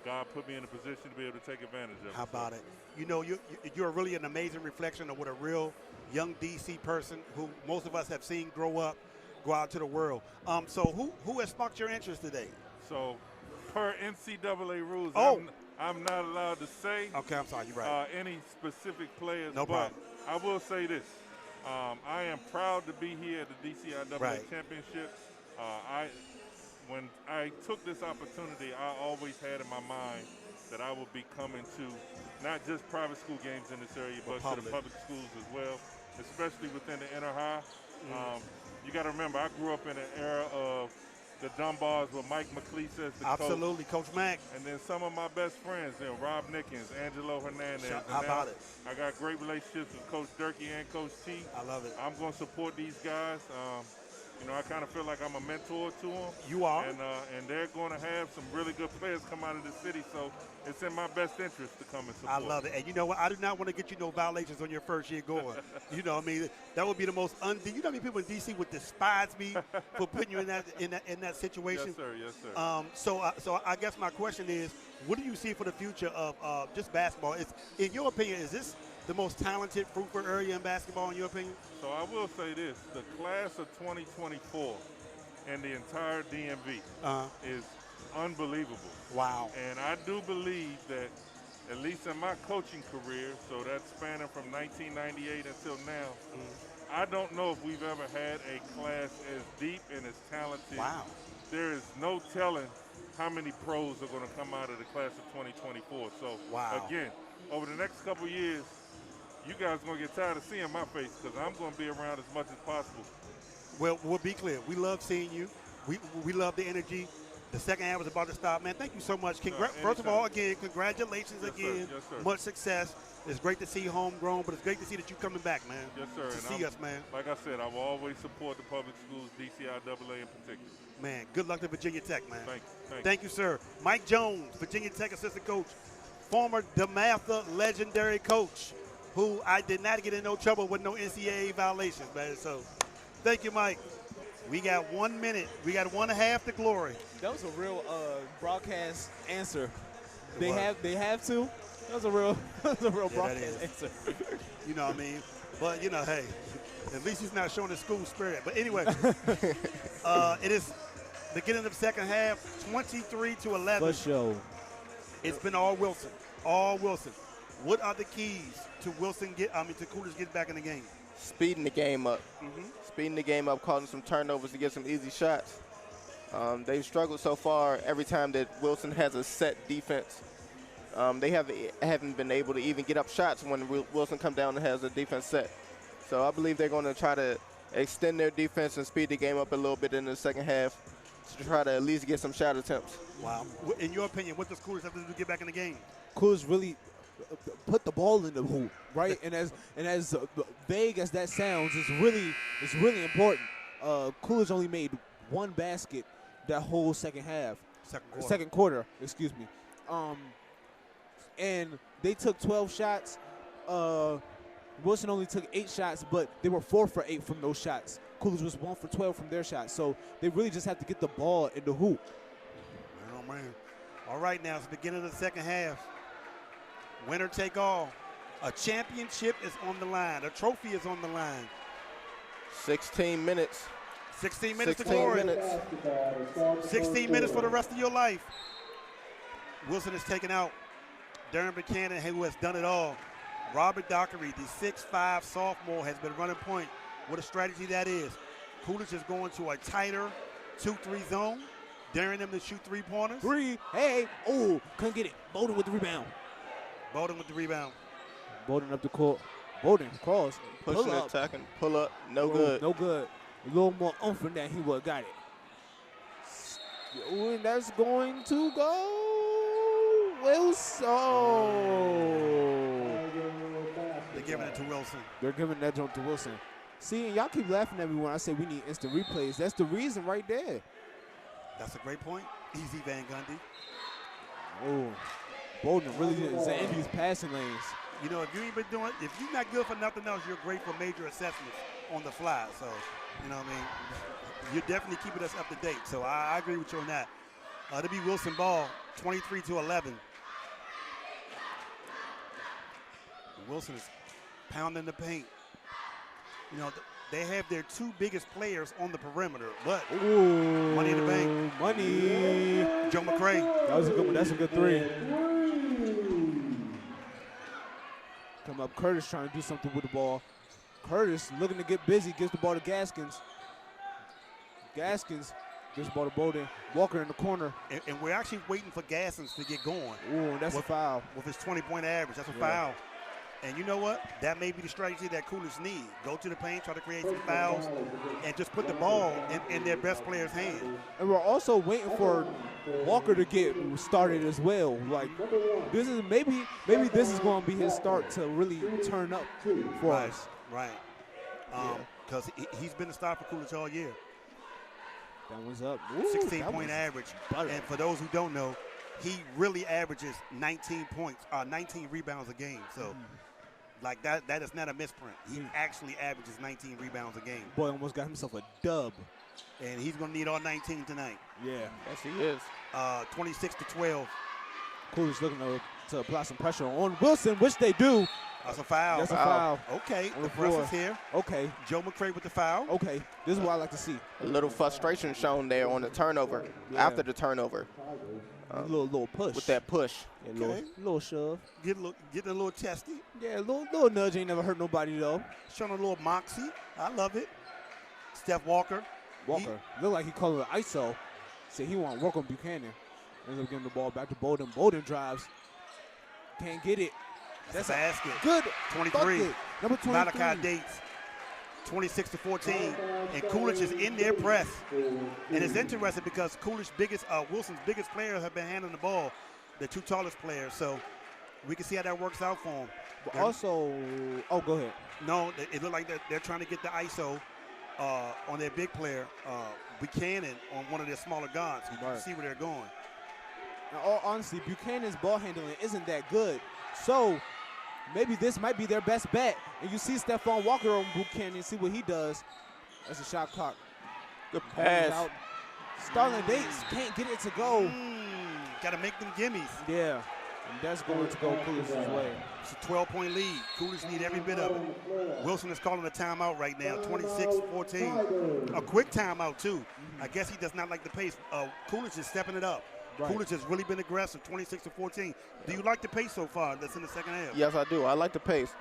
God put me in a position to be able to take advantage of it. How about it? You know, you're really an amazing reflection of what a real young DC person who most of us have seen grow up, go out to the world. So who has sparked your interest today? So per NCAA rules, I'm not allowed to say. Okay, I'm sorry, you're right. Any specific players. No problem. I will say this. I am proud to be here at the DCIAA right. championship. when I took this opportunity, I always had in my mind that I would be coming to not just private school games in this area, but to the public schools as well, especially within the inner high. You got to remember, I grew up in an era of the Dunbars with Mike McLeese as the Absolutely, Coach Mack. and then some of my best friends, Rob Nickens, Angelo Hernandez. How about it? I got great relationships with Coach Durkee and Coach T. I love it. I'm going to support these guys. You know, I kind of feel like I'm a mentor to them. You are. And they're going to have some really good players come out of the city, so it's in my best interest to come and support. I love it. And you know what? I do not want to get you no violations on your first year going. You know what I mean? That would be the most you know how many people in D.C. would despise me for putting you in that situation? Yes, sir. Yes, sir. So I guess my question is, what do you see for the future of just basketball? In your opinion, is this the most talented Fruitford area in basketball, in your opinion? So I will say this. The class of 2024 and the entire DMV is unbelievable. Wow. And I do believe that, at least in my coaching career, so that's spanning from 1998 until now, I don't know if we've ever had a class as deep and as talented. Wow. There is no telling how many pros are going to come out of the class of 2024. So, again, over the next couple of years, you guys are going to get tired of seeing my face because I'm going to be around as much as possible. Well, we'll be clear. We love seeing you. We love the energy. The second half is about to start. Man, thank you so much. First of all, again, congratulations again. Yes, sir. Much success. It's great to see you homegrown, but it's great to see that you're coming back, man. Yes, sir. To see us, man. Like I said, I will always support the public schools, DCIAA in particular. Man, good luck to Virginia Tech, man. Thank you, sir. Mike Jones, Virginia Tech assistant coach, former DeMatha legendary coach, who I did not get in no trouble with no NCAA violations, man. So, thank you, Mike. We got 1 minute. We got 1/2 to glory. That was a real broadcast answer. They have to. That was a real broadcast answer. You know what I mean? But, you know, hey, at least he's not showing his school spirit. But anyway, it is beginning of the second half, 23-11. For sure. It's been all Wilson. All Wilson. What are the keys to to Coolidge get back in the game? Speeding the game up. Speeding the game up, causing some turnovers to get some easy shots. They've struggled so far every time that Wilson has a set defense. They haven't been able to even get up shots when Wilson comes down and has a defense set. So I believe they're going to try to extend their defense and speed the game up a little bit in the second half to try to at least get some shot attempts. Wow. In your opinion, what does Coolidge have to do to get back in the game? Coolidge really put the ball in the hoop, right? and as vague as that sounds, it's really important. Coolidge only made one basket that whole second half. Second quarter, excuse me. And they took 12 shots. Wilson only took 8 shots, but they were 4 for 8 from those shots. Coolidge was 1 for 12 from their shots. So they really just have to get the ball in the hoop. Oh, man. All right, now it's the beginning of the second half. Winner take all. A championship is on the line. A trophy is on the line. 16 minutes. 16 minutes to glory. 16 minutes for the rest of your life. Wilson is taken out. Darren Buchanan, who has done it all. Robert Dockery, the 6'5 sophomore, has been running point. What a strategy that is. Coolidge is going to a tighter 2-3 zone, daring them to shoot three-pointers. Hey, oh, couldn't get it. Bowden with the rebound. Bowden with the rebound. Bowden up the court. Bowden cross. Pushing, attacking, pull up. No good. No good. A little more oomph than that, he would have got it. And that's going to go Wilson. They're giving it to Wilson. They're giving that jump to Wilson. See, and y'all keep laughing at me when I say we need instant replays. That's the reason right there. That's a great point. Easy Van Gundy. Oh, Bowden really is in these passing lanes. You know, if you're not good for nothing else, you're great for major assessments on the fly. So, you know what I mean? You're definitely keeping us up to date. So I agree with you on that. To be Wilson ball, 23-11. Wilson is pounding the paint. You know, they have their 2 biggest players on the perimeter, but money in the bank. Money. Joe McCray. That was a good one. That's a good 3. Come up, Curtis trying to do something with the ball. Curtis looking to get busy, gives the ball to Gaskins. Gaskins Gets the ball to Bowden. Walker in the corner. And we're actually waiting for Gaskins to get going. Ooh, that's a foul. With his 20-point average, that's a foul. And you know what? That may be the strategy that Coolidge need. Go to the paint, try to create some fouls, and just put the ball in their best player's hand. And we're also waiting for Walker to get started as well. Like, this is maybe this is going to be his start to really turn up for us. Right. Because he's been the star for Coolidge all year. That one's up. 16-point average. And for those who don't know, he really averages 19 points, 19 rebounds a game. So, like that is not a misprint. He actually averages 19 rebounds a game. Boy almost got himself a dub. And he's going to need all 19 tonight. Yeah. Yes, he is. 26-12. Coolidge looking to apply some pressure on Wilson, which they do. That's a foul. That's a foul. Okay, On the the press floor. is here. Okay. Joe McCray with the foul. Okay. This is what I like to see. A little frustration shown there on the turnover, after the turnover. A little push. With that push. Yeah, little shove. Getting a little testy. Yeah, a little nudge ain't never hurt nobody, though. Showing a little moxie. I love it. Steph Walker. Look like he called it ISO. Said he want to work on Buchanan. Ends up getting the ball back to Bowden. Bowden drives. Can't get it. That's a basket. Good. 23. Bucket. Number 23. Malachi Dates. 26-14. And Coolidge is in their press. And it's interesting because Wilson's biggest players have been handling the ball. The two tallest players. So we can see how that works out for them. But also, go ahead. No, it looked like they're trying to get the ISO on their big player, Buchanan, on one of their smaller guards. You can see where they're going. In all honesty, Buchanan's ball handling isn't that good. So maybe this might be their best bet. And you see Stephon Walker on Buchanan, see what he does. That's a shot clock. Good pass. Out. Starling Dates can't get it to go. Got to make them gimmies. Yeah, and that's going to go Coolidge's way. It's a 12-point lead. Coolidge need every bit of it. Wilson is calling a timeout right now, 26-14. A quick timeout, too. I guess he does not like the pace. Coolidge is stepping it up. Right. Coolidge has really been aggressive, 26-14. Do you like the pace so far that's in the second half? Yes, I do. I like the pace.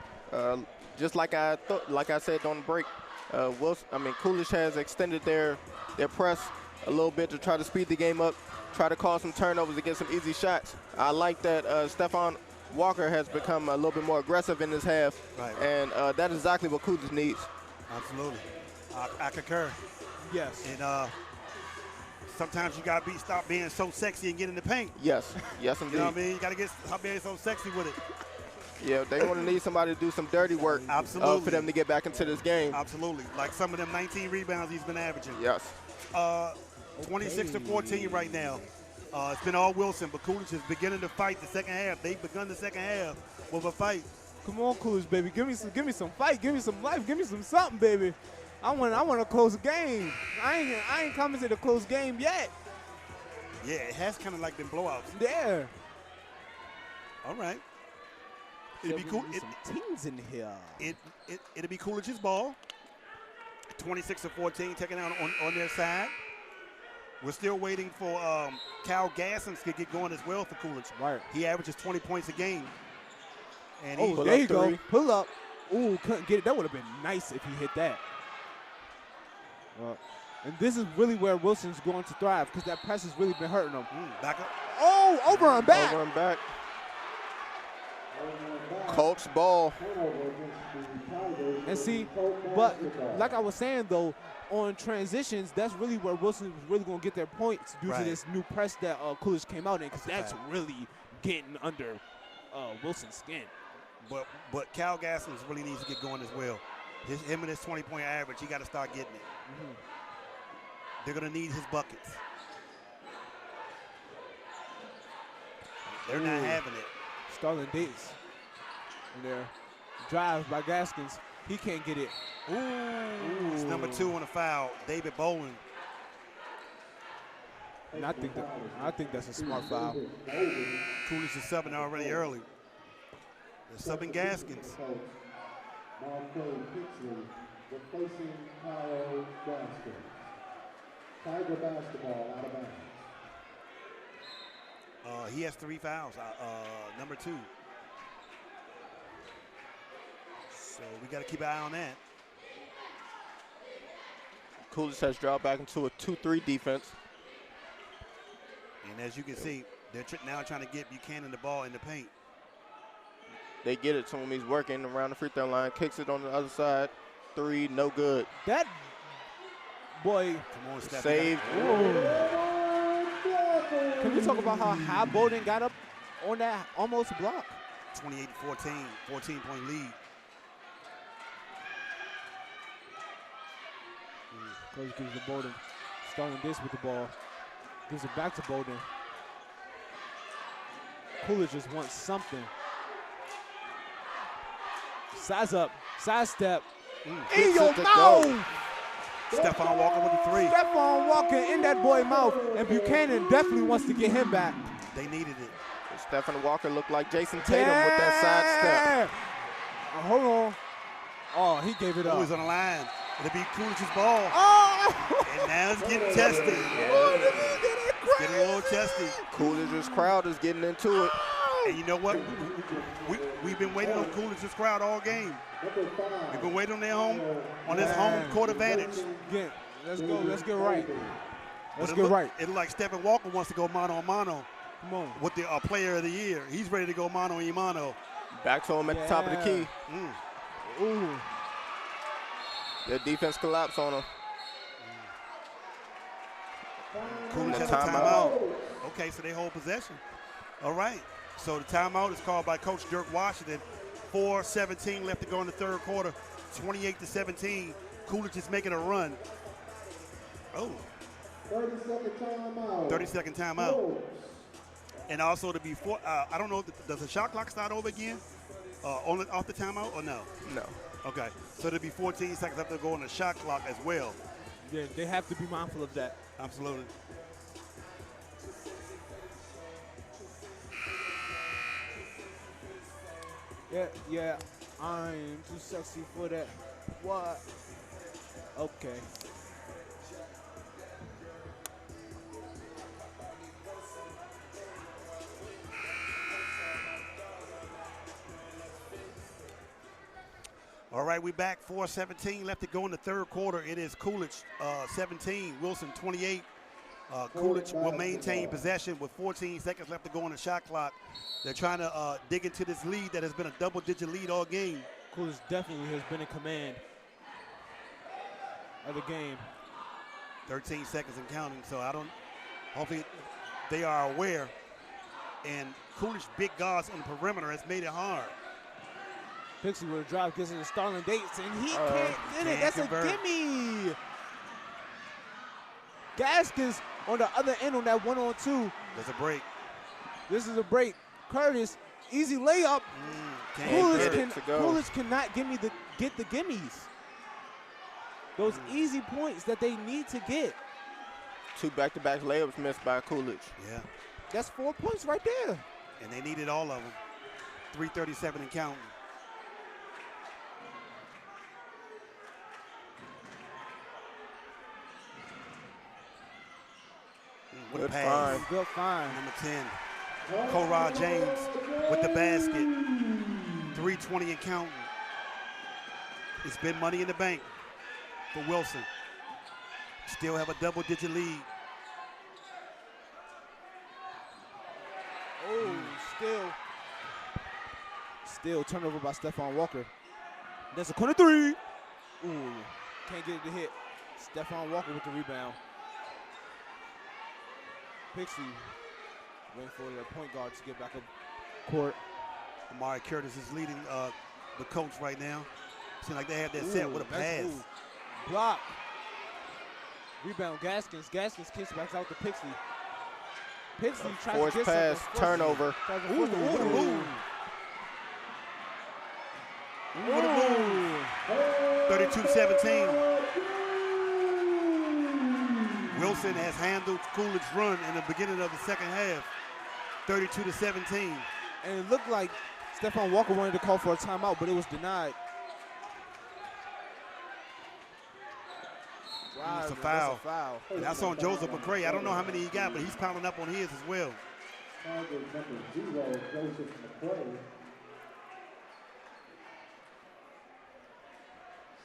Just like I said on the break, Coolidge has extended their press a little bit to try to speed the game up, try to cause some turnovers to get some easy shots. I like that Stephon Walker has become a little bit more aggressive in this half, and that is exactly what Coolidge needs. Absolutely. I concur. Yes. And sometimes you got to stop being so sexy and get in the paint. Yes, yes, indeed. You know what I mean? You got to stop being so sexy with it. Yeah, they want to need somebody to do some dirty work. Absolutely. For them to get back into this game. Absolutely. Like some of them 19 rebounds he's been averaging. Yes. 26-14 right now. It's been all Wilson, but Coolidge is beginning to fight the second half. They've begun the second half with a fight. Come on, Coolidge, baby. Give me some fight. Give me some life. Give me some something, baby. I want a close game. I ain't coming to the close game yet. Yeah, it has kind of like been blowouts. Yeah. All right. It'll be cool. Some teams in here. It'll be Coolidge's ball. 26-14, taking out on their side. We're still waiting for Cal Gaskins to get going as well for Coolidge. Right. He averages 20 points a game. And there you go. Pull up. Ooh, couldn't get it. That would have been nice if he hit that. And this is really where Wilson's going to thrive because that press has really been hurting him. Back up. Oh, over and back. Over and back. Colts ball. And see, but like I was saying, though, on transitions, that's really where Wilson was really going to get their points due to this new press that Coolidge came out in because that's really getting under Wilson's skin. But Cal Gaskins really needs to get going as well. Him and his 20-point average, he got to start getting it. They're going to need his buckets. They're not having it. Starling Dates in there. Drive by Gaskins. He can't get it. Ooh. It's number 2 on the foul, David Bowen. And I think that's a smart foul. Coolidge is subbing already early. They're subbing Gaskins. Replacing Kyle Gaskins. Tiger basketball out of bounds. He has 3 fouls, number 2. So we got to keep an eye on that. Coolidge has dropped back into a 2-3 defense. And as you can see, they're now trying to get Buchanan the ball in the paint. They get it to him. He's working around the free throw line. Kicks it on the other side. 3, no good. That boy. Come on, Steph. Saved. Can we talk about how high Bowden got up on that almost block? 28-14, 14-point lead. Coach gives it to Bowden. Starting this with the ball. Gives it back to Bowden. Coolidge just wants something. Size up, side step. In your mouth! Stephon Walker with the 3. Stephon Walker in that boy's mouth, and Buchanan definitely wants to get him back. They needed it. Stephon Walker looked like Jason Tatum with that side step. Hold on. Oh, he gave it up. He's on the line. It'll be Coolidge's ball. Oh! And now it's getting testy. It's getting a little testy. Coolidge's crowd is getting into it. And you know what? We've been waiting on Coolidge's crowd all game. We've been waiting on their home court advantage. Let's go. Let's get right. Let's get right. It looks like Stephon Walker wants to go mano-a-mano. Come on. With the player of the year. He's ready to go mano-a-mano. Back to him at the top of the key. Ooh. The defense collapsed on him. Coolidge has a timeout. Okay, so they hold possession. All right. So the timeout is called by Coach Dirk Washington. 4:17 left to go in the third quarter. 28-17. Coolidge is making a run. Oh. 30-second timeout. 30-second timeout. And also to be I don't know, does the shot clock start over again? Off the timeout or no? No. Okay. So there'll be 14 seconds left to go on the shot clock as well. Yeah, they have to be mindful of that. Absolutely. Yeah, I'm too sexy for that. What? Okay. All right, we back. 4:17 left to go in the third quarter. It is Coolidge 17, Wilson 28. Coolidge will maintain possession with 14 seconds left to go on the shot clock. They're trying to dig into this lead that has been a double-digit lead all game. Coolidge definitely has been in command of the game. 13 seconds and counting, so hopefully they are aware. And Coolidge big guards on the perimeter has made it hard. Pixie with a drive gets it to Starling Dates, and he can't get it. That's convert. A gimme. Gaskins on the other end on that 1-on-2. There's a break. This is a break. Curtis, easy layup. Coolidge cannot get the gimmies. Those easy points that they need to get. 2 back-to-back layups missed by Coolidge. Yeah. That's 4 points right there. And they needed all of them. 3:37 and counting. What a pass. Good find. Number 10, Korod James with the basket. 3:20 and counting. It's been money in the bank for Wilson. Still have a double-digit lead. Oh, still turnover by Stephon Walker. That's a corner 3. Ooh, can't get it to hit. Stephon Walker with the rebound. Pixie waiting for the point guard to get back up court. Amari Curtis is leading the Colts right now. Seems like they have that set with a pass. Move. Block. Rebound, Gaskins. Gaskins kicks back out to Pixie. Pixie tries forced to get pass, something. turnover. Ooh. 32-17. Wilson has handled Coolidge's run in the beginning of the second half. 32-17. And it looked like Stephon Walker wanted to call for a timeout, but it was denied. Wow, it's a foul. That's a foul. And that's on Joseph McCray. I don't know how many he got, but he's pounding up on his as well. Number 0, Joseph McCray.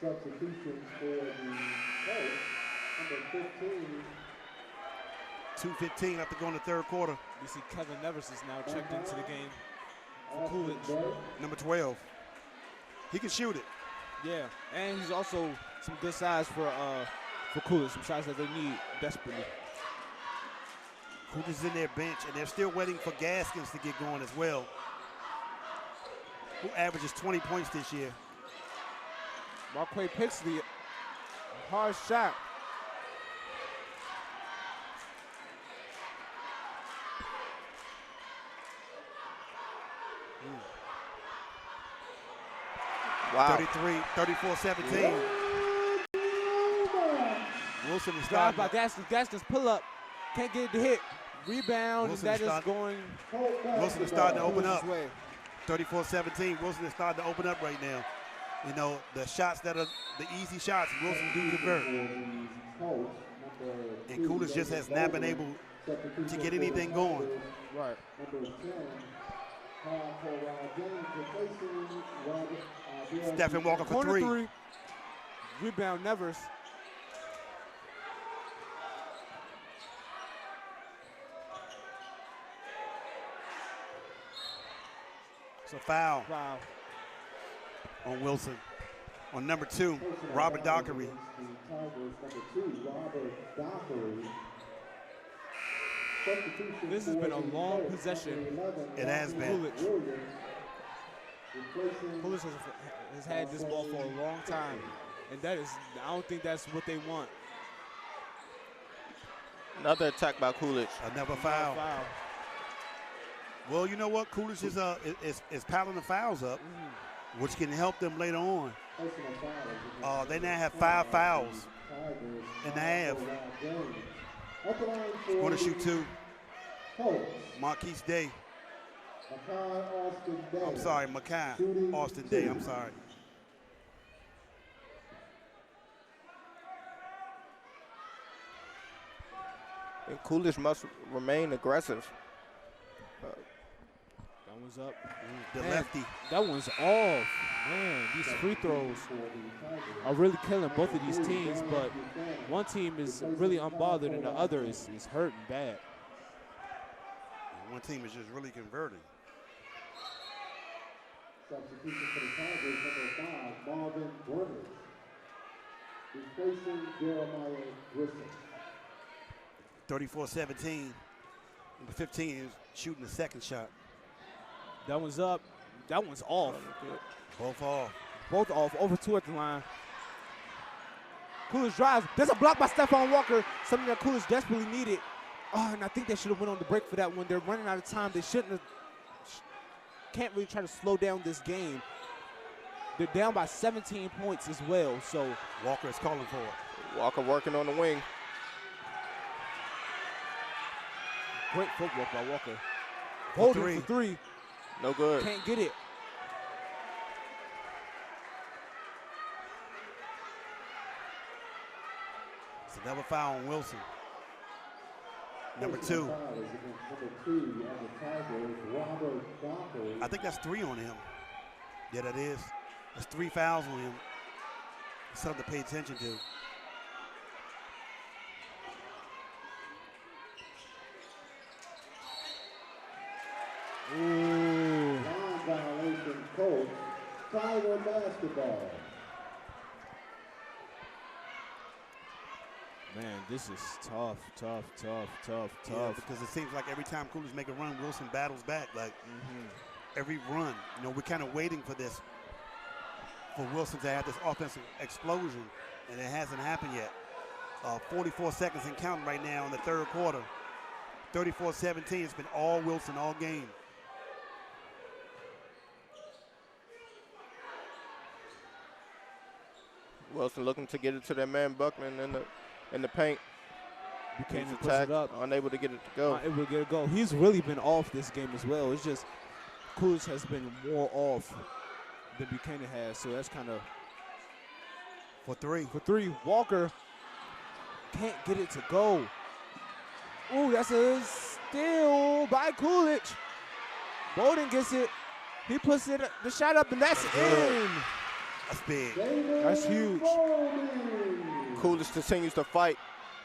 Substitutions for the Colts. Number 15. 2:15 after going to third quarter. You see Kevin Nevers is now checked into the game for Coolidge. Number 12. He can shoot it. Yeah, and he's also some good size for Coolidge, some size that they need desperately. Coolidge is in their bench, and they're still waiting for Gaskins to get going as well, who averages 20 points this year. Marquay Pixley, hard shot. Wow. 34-17. Wilson is Drive starting. by Gaskins. Gaskins pull up. Can't get it to hit. Rebound, Wilson and that is is going Wilson is starting to open up. Coolidge's way. 34-17. Wilson is starting to open up right now. You know, the shots that are the easy shots, Wilson do convert. And Coolidge just has not been able to get anything going. Right. Stephen Walker for Corner three. Rebound Nevers. It's a foul Wow. on Wilson. On number 2, Robert Dockery. This has been a long possession. It has been. Coolidge has had this ball for a long time, and I don't think that's what they want. Another attack by Coolidge. Another foul. Foul. Well, you know what? Coolidge is piling the fouls up, which can help them later on. They now have 5 fouls in the half. Going to shoot 2. Marquise Day. I'm sorry, Makai Austin Day. I'm sorry. And Coolidge must remain aggressive. That one's up. The Man, lefty. That one's off. Man, these free throws are really killing both of these teams, but one team is really unbothered and the other is hurting bad. One team is just really converting. Substitution for the Tigers, number 5, Marvin Burners. Replacing Jeremiah Grissom. 34-17. Number 15 is shooting the second shot. That one's up. That one's off. Both off. Both off. Over 2 at the line. Coolidge drives. There's a block by Stephon Walker. Something that Coolidge desperately needed. Oh, and I think they should have went on the break for that one. They're running out of time. They shouldn't have. Can't really try to slow down this game. They're down by 17 points as well. So Walker is calling for it. Walker working on the wing. great footwork by Walker. For Holding for 3. No good. Can't get it. It's another foul on Wilson. Number 2. I think that's 3 on him. Yeah, that is. That's 3 fouls on him. Something to pay attention to. Ooh. Line violation, Colts. Tiger basketball. Man, this is tough. Yeah, because it seems like every time Coolidge make a run, Wilson battles back. Like every run, you know, we're kind of waiting for this, for Wilson to have this offensive explosion, and it hasn't happened yet. 44 seconds and counting right now in the third quarter. 34-17. It's been all Wilson all game. Wilson looking to get it to their man Buckman in the paint. Buchanan He's puts attacked, it up. unable to get it to go. Able to get it go. He's really been off this game as well. It's just Coolidge has been more off than Buchanan has, so that's kind of. For 3. For 3, Walker can't get it to go. Ooh, that's a steal by Coolidge. Bowden gets it. He puts it, the shot up, and that's in. That's big. That's huge. Coolidge continues to fight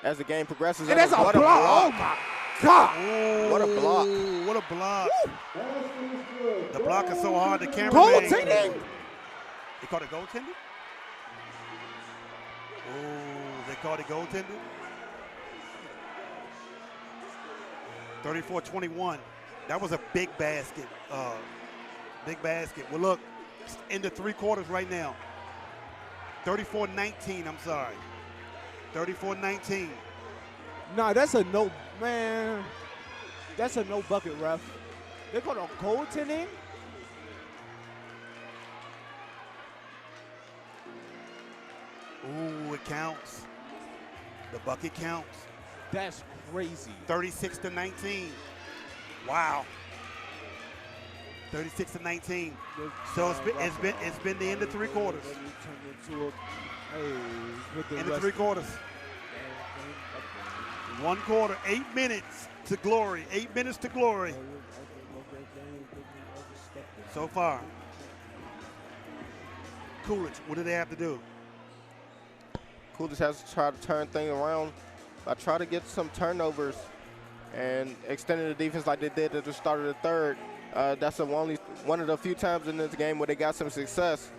as the game progresses. And that's a block. Oh, my God. Ooh, What a block. What a block. The block is so hard. The camera. Goaltending. They called it goaltending? Oh, they called it goaltending? 34-21. That was a big basket. Big basket. Well, look, it's into 3 quarters right now. 34-19, I'm sorry. 34-19. Nah, that's a no, man. That's a no bucket, ref. They called it goaltending? Ooh, it counts. The bucket counts. That's crazy. 36-19. Wow. 36-19. So it's been the end of 3 quarters. End of 3 quarters. 1 quarter, 8 minutes to glory. 8 minutes to glory. So far. Coolidge, what do they have to do? Coolidge has to try to turn things around. I try to get some turnovers and extending the defense like they did at the start of the third. That's only one of the few times in this game where they got some success.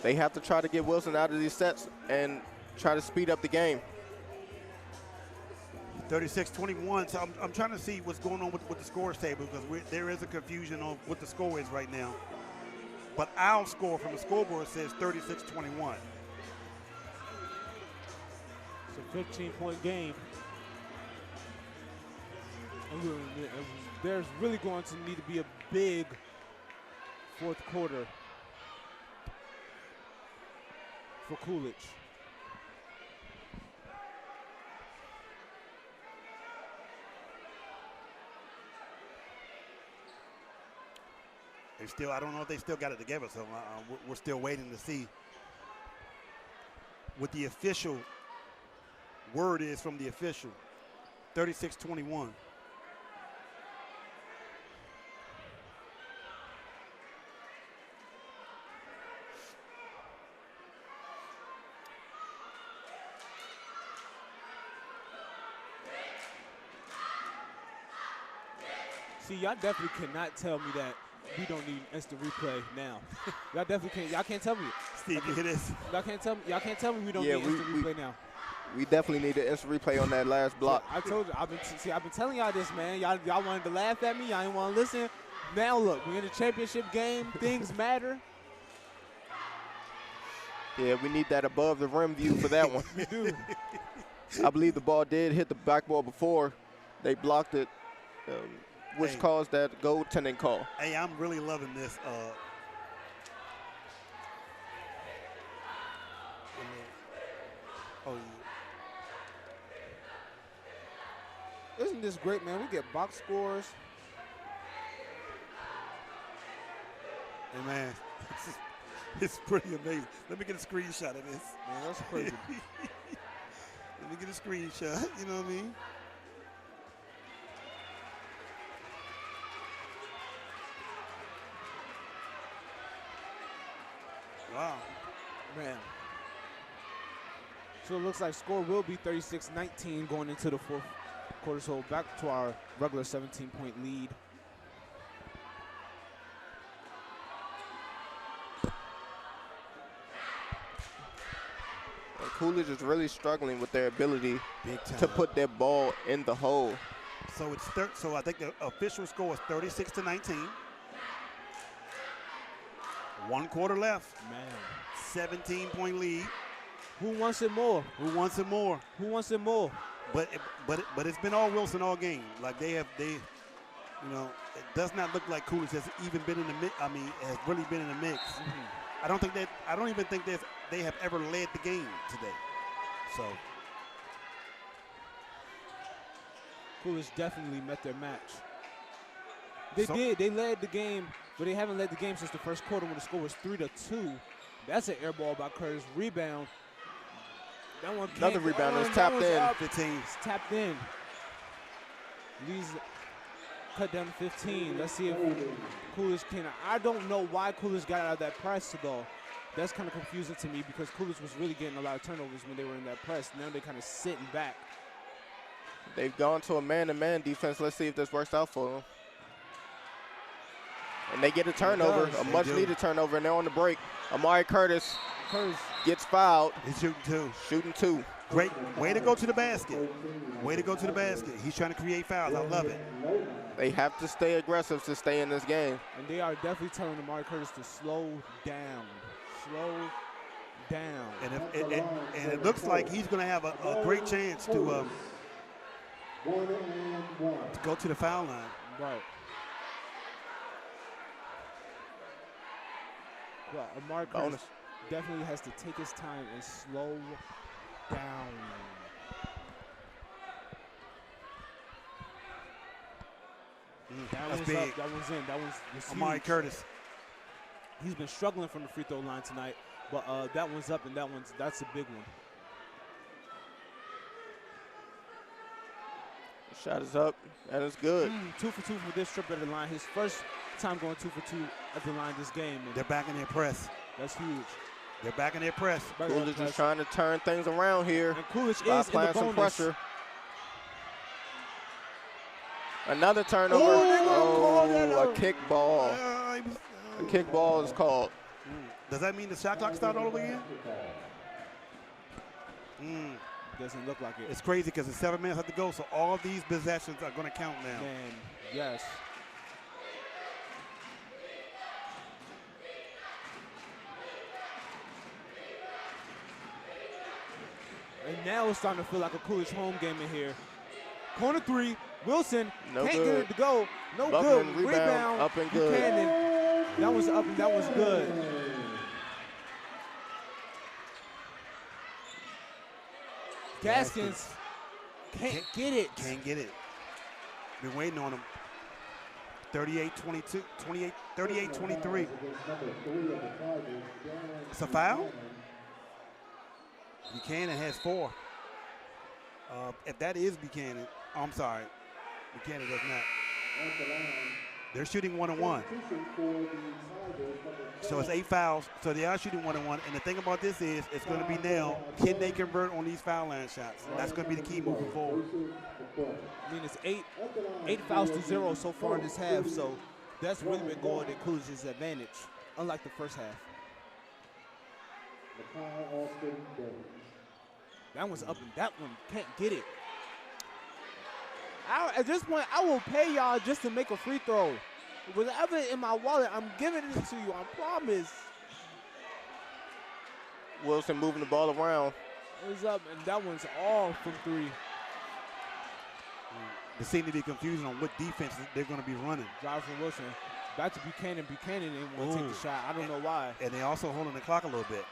They have to try to get Wilson out of these sets and try to speed up the game. 36-21. So I'm trying to see what's going on with the scores table because there is a confusion on what the score is right now. But our score from the scoreboard says 36-21. It's a 15-point game. There's really going to need to be a big 4th quarter for Coolidge. I don't know if they still got it together, so we're still waiting to see what the official word is from the official. 36-21. See, y'all definitely cannot tell me that we don't need instant replay now. Y'all definitely can't. Y'all can't tell me. Steve, you hear this? Y'all can't tell me. Y'all can't tell me we don't need instant replay now. We definitely need an instant replay on that last block. I told you. I've been telling y'all this, man. Y'all wanted to laugh at me. Y'all didn't want to listen. Now look, we're in a championship game. Things matter. Yeah, we need that above the rim view for that one. We do. I believe the ball did hit the backboard before they blocked it, which caused that goaltending call. Hey, I'm really loving this. Isn't this great, man? We get box scores. Hey, man, it's pretty amazing. Let me get a screenshot of this. Man, that's crazy. Let me get a screenshot, you know what I mean? Wow. Man. So it looks like score will be 36-19 going into the 4th quarter. So back to our regular 17-point lead. And Coolidge is really struggling with their ability to put their ball in the hole. So so I think the official score is 36-19. 1 quarter left. Man. 17-point lead. Who wants it more? Who wants it more? Who wants it more? But it's been all Wilson all game. Like it does not look like Coolidge has even been in the mix. I mean, has really been in the mix. Mm-hmm. I don't even think they have ever led the game today. So Coolidge definitely met their match. They did. They led the game, but they haven't led the game since the 1st quarter when the score was 3-2. That's an air ball by Curtis. Rebound. That one another rebound was tapped in. 15. It's tapped in. Lee's cut down to 15. Let's see if Coolidge can. I don't know why Coolidge got out of that press though. that's kind of confusing to me because Coolidge was really getting a lot of turnovers when they were in that press. Now they're kind of sitting back. They've gone to a man-to-man defense. Let's see if this works out for them. And they get a turnover, a much-needed turnover, and they're on the break. Amari Curtis gets fouled. He's shooting two. Shooting two. Great. Way to go to the basket. Way to go to the basket. He's trying to create fouls. I love it. They have to stay aggressive to stay in this game. And they are definitely telling Amari Curtis to slow down. Slow down. And it looks like he's going to have a great chance to go to the foul line. Right. Well, Amari Curtis definitely has to take his time and slow down. That's big. Up, that one's in. That one's Amari Curtis. He's been struggling from the free throw line tonight, but that one's up and that's a big one. The shot is up, and it's good. 2 for 2 for this trip at the line. His first time going 2 for 2 at the line this game. They're back in their press. That's huge. They're back in their press. Coolidge is trying to turn things around here. And Coolidge by is applying in the some bonus. pressure. Another turnover. A kick ball. A kick ball is called. Does that mean the shot clock start all over again? Doesn't look like it. It's crazy because it's 7 minutes left to go, so all of these possessions are going to count now. Man, yes. And now it's starting to feel like a Coolidge home game in here. Corner three, Wilson can't get it to go. No Buckman, good. Rebound. Up and good. Buchanan. That was up and that was good. Gaskins can't get it. Can't get it. Been waiting on him. 38-22, 38-23. It's a foul? Buchanan has 4. If that is Buchanan, I'm sorry. Buchanan does not. They're shooting 1-on-1. So it's 8 fouls. So they are shooting 1-on-1. And the thing about this is, it's going to be now, can they convert on these foul line shots? That's going to be the key moving forward. I mean, it's 8 fouls to 0 so far in this half. So that's really been going in Coolidge's advantage, unlike the first half. That one's up and that one can't get it. At this point, I will pay y'all just to make a free throw. Whatever in my wallet, I'm giving it to you. I promise. Wilson moving the ball around. It's up, and that one's all from 3. There seems to be confusion on what defense they're going to be running. Jonathan Wilson back to Buchanan. Buchanan didn't want to take the shot. I don't know why. And they also holding the clock a little bit.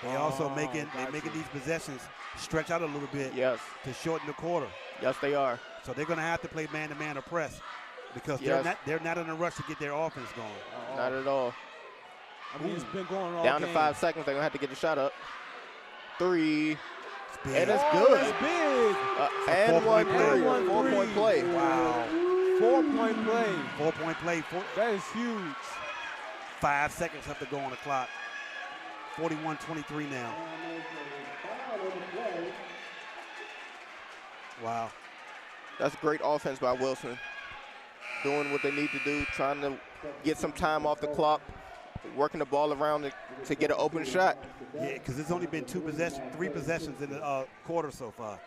They also making these possessions stretch out a little bit to shorten the quarter. Yes, they are. So they're going to have to play man-to-man or press because they're not in a rush to get their offense going. Not at all. I mean, it's been going all down game. to 5 seconds. They're going to have to get the shot up. 3. And it's good. That's big. And 1 3. 4-point play. Wow. 4-point play. 4-point play. That is huge. 5 seconds left to go on the clock. 41-23 now. Wow. That's great offense by Wilson. Doing what they need to do, trying to get some time off the clock, working the ball around to get an open shot. Yeah, because it's only been 3 possessions in the quarter so far.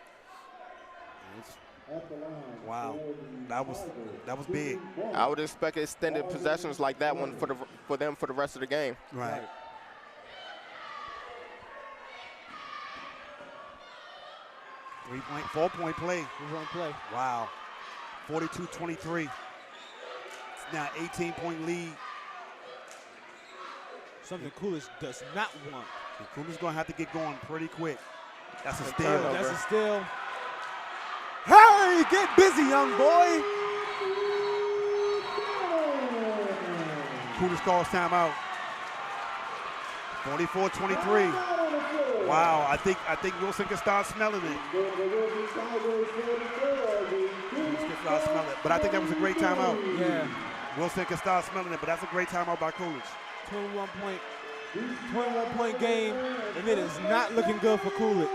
Wow, that was big. I would expect extended possessions like that one for them for the rest of the game. Right. Four-point play. 3-point play. Wow. 42-23. It's now 18-point lead. Something Coolidge does not want. And Coolidge's going to have to get going pretty quick. That's a steal. That's a steal. Hey, get busy, young boy. Coolidge calls timeout. 44-23. Wow, I think Wilson can start smelling it. But I think that was a great timeout. Yeah. Wilson can start smelling it, but that's a great timeout by Coolidge. 21-point 21-point game, and it is not looking good for Coolidge.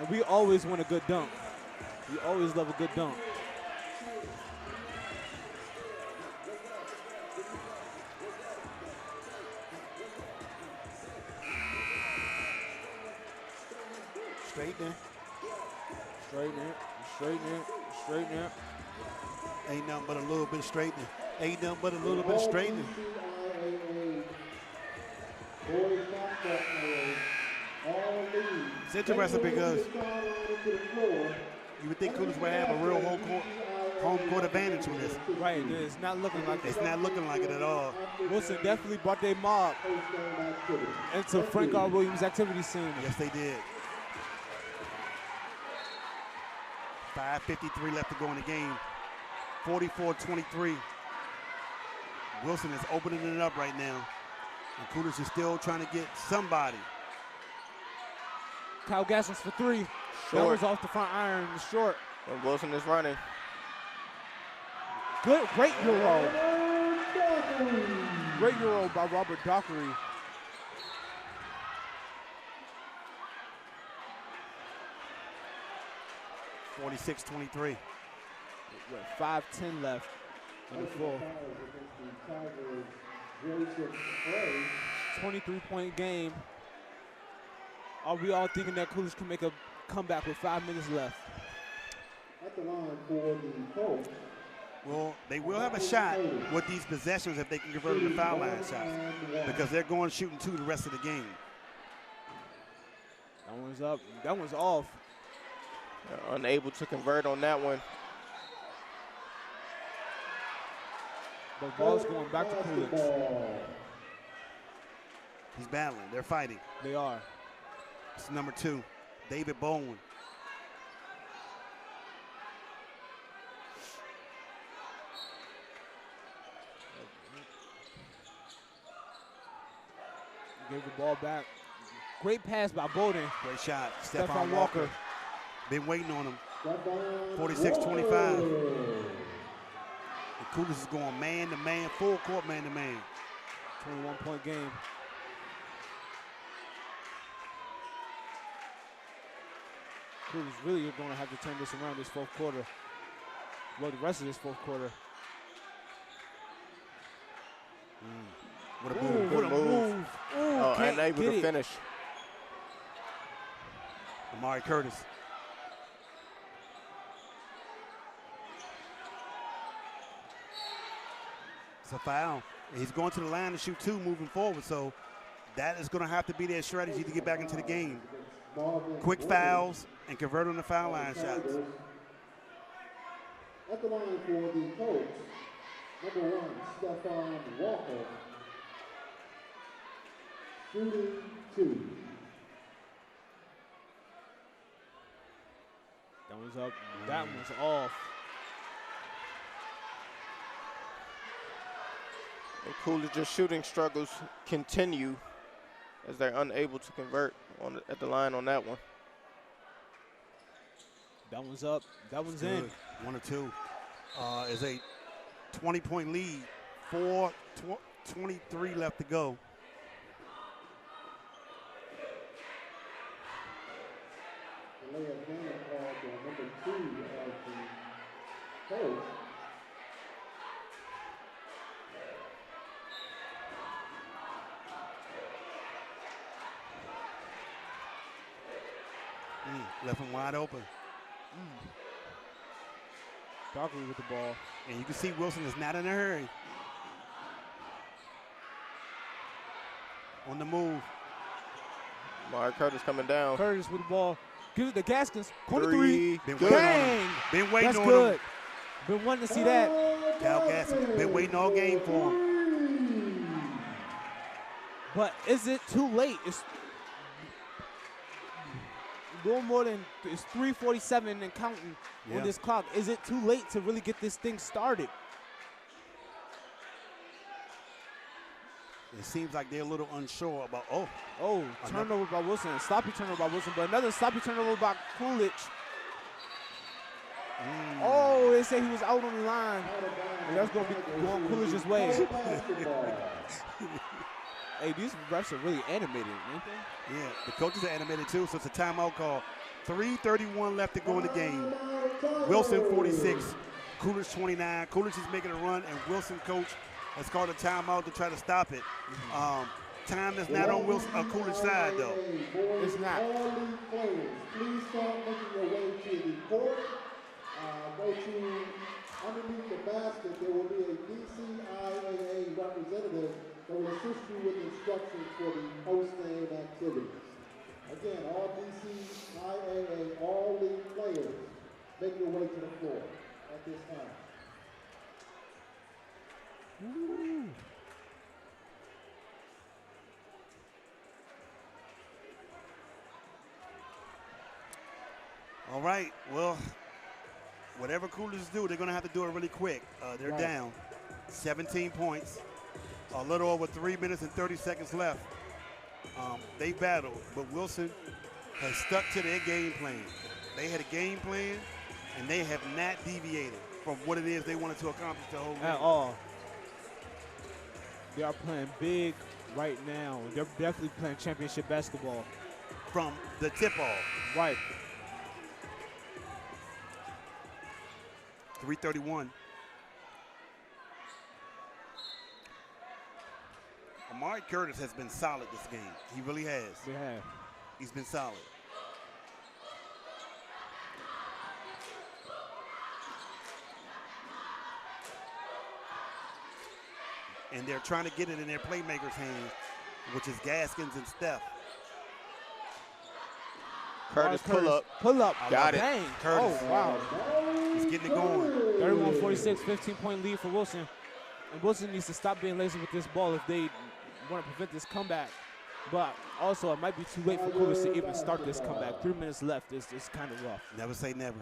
And we always want a good dunk. We always love a good dunk. Straighten it. Straighten it, straighten it, straighten it. Ain't nothing but a little bit of straightening. Ain't nothing but a little bit of straightening. It's interesting because you would think Coolidge would have a real home court advantage on this. Right, it's not looking like it. It's not looking like it at all. Wilson definitely brought their mob into Frank R. Williams' activity scene. Yes, they did. 5:53 left to go in the game. 44-23. Wilson is opening it up right now. And Coolidge is still trying to get somebody. Kyle Gaskins for three. That was off the front iron, short. And Wilson is running. Good, great Euro. Great Euro by Robert Dockery. (46-23). 5:10 left in the full. 23-point game. Are we all thinking that Coolidge can make a comeback with 5 minutes left? At the line for the Colts. Well, they will have a shot with these possessions if they can convert them to foul line shots, because they're going shooting two the rest of the game. That one's up. That one's off. They're unable to convert on that one. The ball's going back to Coolidge. He's battling. They're fighting. They are. It's number 2, David Bowen. Gave the ball back. Great pass by Bowden. Great shot. Stephon Walker. Been waiting on him. 46-25. And Coolidge is going man-to-man, full court man-to-man. 21-point game. Coolidge really going to have to turn this around this fourth quarter. Well, the rest of this fourth quarter. What a move. What a move. Oh, unable to finish. Amari Curtis. It's a foul. And he's going to the line to shoot 2 moving forward, so that is going to have to be their strategy to get back into the game. Quick fouls and convert on the foul line shots. At the line for the Colts, number 1, Stephon Walker. Shooting 2. That one's up. That one's off. And Coolidge's shooting struggles continue as they're unable to convert at the line on that one. That one's up. That one's in. 1 or 2. Is a 20-point lead. 4:23 left to go. The layup game called number 2 of the Colts. Left him wide open. Dockery with the ball. And you can see Wilson is not in a hurry. On the move. Mark Curtis coming down. Curtis with the ball. Give it to Gaskins. Corner 3. Been waiting on Bang! him. Been waiting That's on good. him. Been wanting to see that. Cal Gaskins been waiting all game for him. But is it too late? It's a little more than, it's 3:47 and counting on this clock. Is it too late to really get this thing started? It seems like they're a little unsure about, Turnover by Wilson. Sloppy turnover by Wilson, but another sloppy turnover by Coolidge. Oh, they say he was out on the line. And that's going to be going Coolidge's way. Hey, these refs are really animated, ain't they? Yeah, the coaches are animated too, so it's a timeout call. 3:31 left to go in the game. Wilson 46, Coolidge 29. Coolidge is making a run, and Wilson coach has called a timeout to try to stop it. Time is not on Coolidge side, though. It's not. Please start making your way to the court. Go to underneath the basket. There will be a DCIAA representative that will assist you with instructions for the post-game activities. Again, all DCIAA, all league players, make your way to the floor at this time. Ooh. All right, well, whatever Coolidge do, they're going to have to do it really quick. They're down 17 points, a little over 3 minutes and 30 seconds left. They battled, but Wilson has stuck to their game plan. They had a game plan, and they have not deviated from what it is they wanted to accomplish the whole game. At all. They are playing big right now. They're definitely playing championship basketball. From the tip-off. Right. 3:31. Amari Curtis has been solid this game. He really has. They have. He's been solid. And they're trying to get it in their playmakers' hands, which is Gaskins and Steph. Curtis, pull up. Pull up. Got it. Dang. Curtis. Oh, wow. He's getting it going. 31-46, 15-point lead for Wilson. And Wilson needs to stop being lazy with this ball if they want to prevent this comeback. But also, it might be too late for Coolidge to even start this comeback. 3 minutes left. It's kind of rough. Never say never.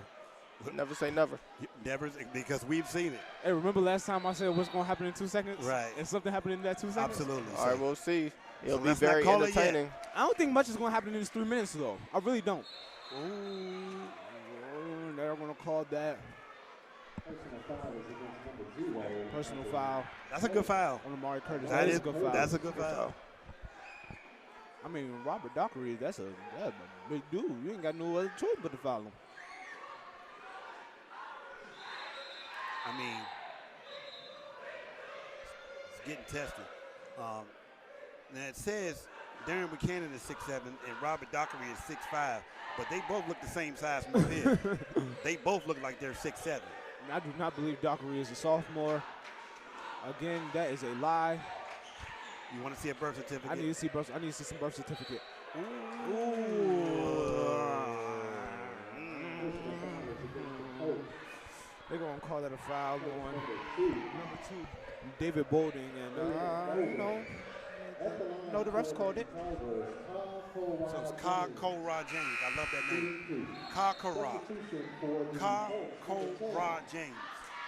Never say never. Never, because we've seen it. Hey, remember last time I said what's going to happen in 2 seconds? Right. And something happened in that 2 seconds? Absolutely. All right, we'll see. It'll be let's not very call it yet. entertaining. I don't think much is going to happen in these 3 minutes, though. I really don't. They're going to call that personal foul. That's a good foul. On Amari Curtis. That is a good foul. That's a good foul. I mean, Robert Dockery, that's a big dude. You ain't got no other choice but to foul him. I mean, it's getting tested. Now it says Darren Buchanan is 6'7" and Robert Dockery is 6'5", but they both look the same size from up here. They both look like they're 6'7". I do not believe Dockery is a sophomore. Again, that is a lie. You want to see a birth certificate? I need to see some birth certificate. They're going to call that a foul going. Number 2, David Boulding. And, no, the refs called it. So it's Ka-Ko-Ra James. I love that name. Ka-Ko-Ra. Ka-Ko-Ra James.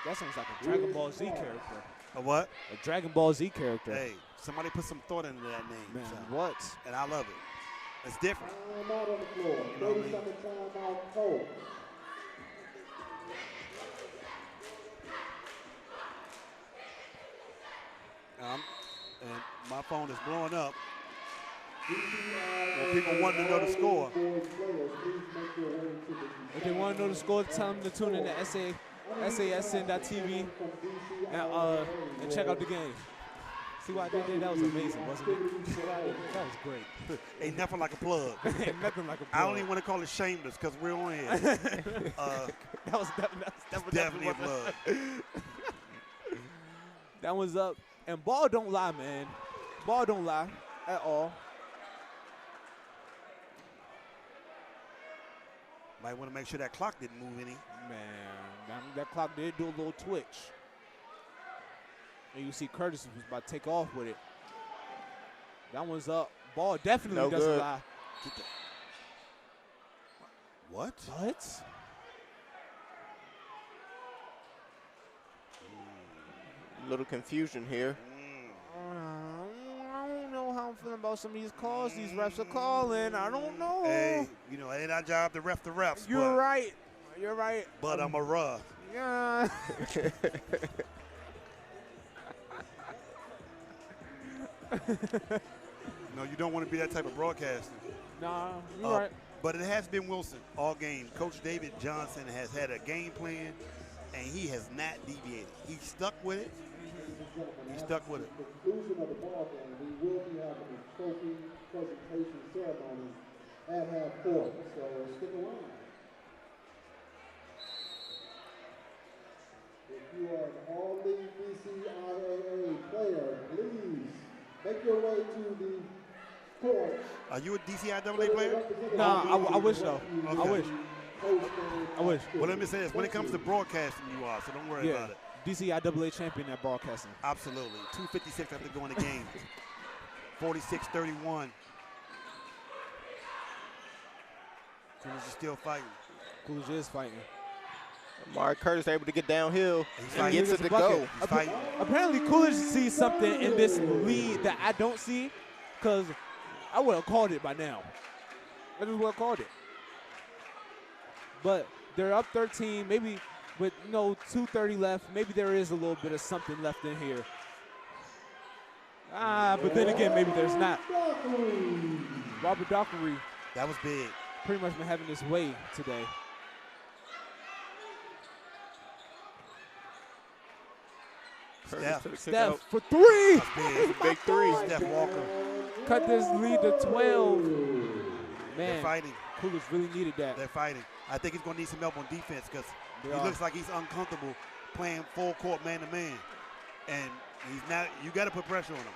That sounds like a Dragon Ball Z character. A what? A Dragon Ball Z character. Hey, somebody put some thought into that name. Man, so. what? And I love it. It's different. Time out on the floor. 30-second timeout, Colts. And my phone is blowing up. Well, people want to know the score. If they want to know the score, tell them to tune in to SASN.TV and check out the game. See what I did? That was amazing, wasn't it? That was great. Ain't nothing like a plug. Ain't nothing like a plug. I don't even want to call it shameless because we're on here. That was definitely a plug. That one's up. And ball don't lie, man. Ball don't lie at all. Might want to make sure that clock didn't move any. Man, that clock did do a little twitch. And you see Curtis was about to take off with it. That one's up. Ball definitely doesn't lie. What? What? Little confusion here. I don't know how I'm feeling about some of these calls these refs are calling. I don't know. Hey, you know, it ain't our job to ref the refs. You're right. You're right. But I'm a rough. Yeah. No, you don't want to be that type of broadcaster. Nah, you're right. But it has been Wilson all game. Coach David Johnson has had a game plan, and he has not deviated. He stuck with it. He stuck with it. At the conclusion of the ball game, we will be having a trophy presentation ceremony at half court. So stick around. If you are an all-league DCIAA player, please make your way to the court. Are you a DCIAA player? Nah, I wish though. Okay. I wish. I wish. Well, let me say this. When it comes to broadcasting, you are, so don't worry about it. DCIAA champion at broadcasting. Absolutely. 2:56 after going the game. 46-31. Coolidge is still fighting. Coolidge is fighting. Amari Curtis able to get downhill He's and fighting. gets it to go. He's fighting. Apparently, Coolidge sees something in this lead that I don't see, because I would have called it by now. I just would have called it. But they're up 13, maybe with 2:30 left. Maybe there is a little bit of something left in here. But then again, maybe there's not. Robert Dockery That was big. pretty much been having his way today. Steph. To the kick Steph out. for three. That's big. Big three. Steph Walker. Cut this lead to 12. They're Man, fighting. Coolidge really needed that. They're fighting. I think he's going to need some help on defense because They he are. looks like he's uncomfortable playing full court man-to-man. And he's not. You got to put pressure on him.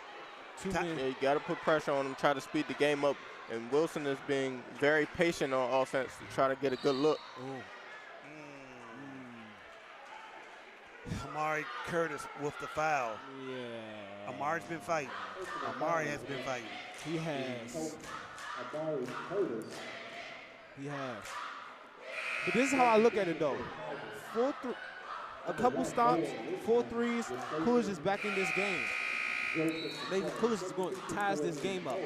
Two Ti- men. Yeah, you got to put pressure on him, try to speed the game up. And Wilson is being very patient on offense to try to get a good look. Amari Curtis with the foul. Yeah. Amari's been fighting. Amari has been fighting. He has. Amari Curtis. He has. But this is how I look at it, though. A couple stops, 4 threes. Coolidge is back in this game. Maybe Coolidge is going to ties this game up.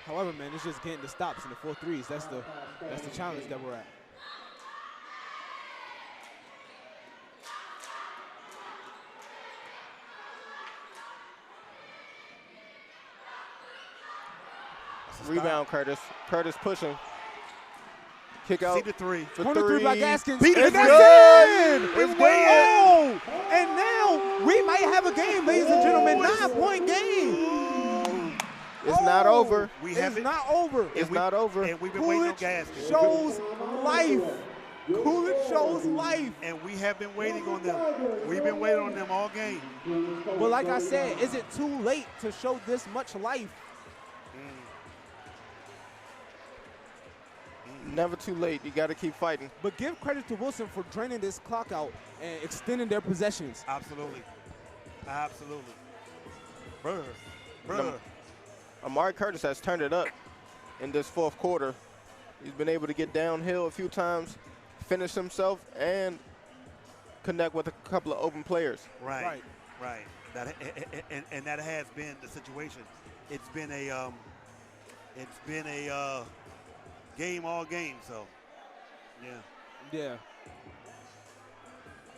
However, man, it's just getting the stops and the 4 threes. That's the challenge that we're at. Rebound, Curtis. Curtis pushing. Kick out. See the three. For Corner three by Gaskins. Beat it. And that's good. in. It's Oh! And now we might have a game, ladies and gentlemen. 9-point game. It's not over. We It's haven't. not over. It's not over. And we've been waiting on Coolidge Gaskins. shows life. Coolidge shows life. And we have been waiting on them. We've been waiting on them all game. But like I said, is it too late to show this much life? Never too late. You got to keep fighting. But give credit to Wilson for draining this clock out and extending their possessions. Absolutely. Absolutely. Bruh. Amari Curtis has turned it up in this fourth quarter. He's been able to get downhill a few times, finish himself, and connect with a couple of open players. Right. That and that has been the situation. It's been a game all game. So, Yeah.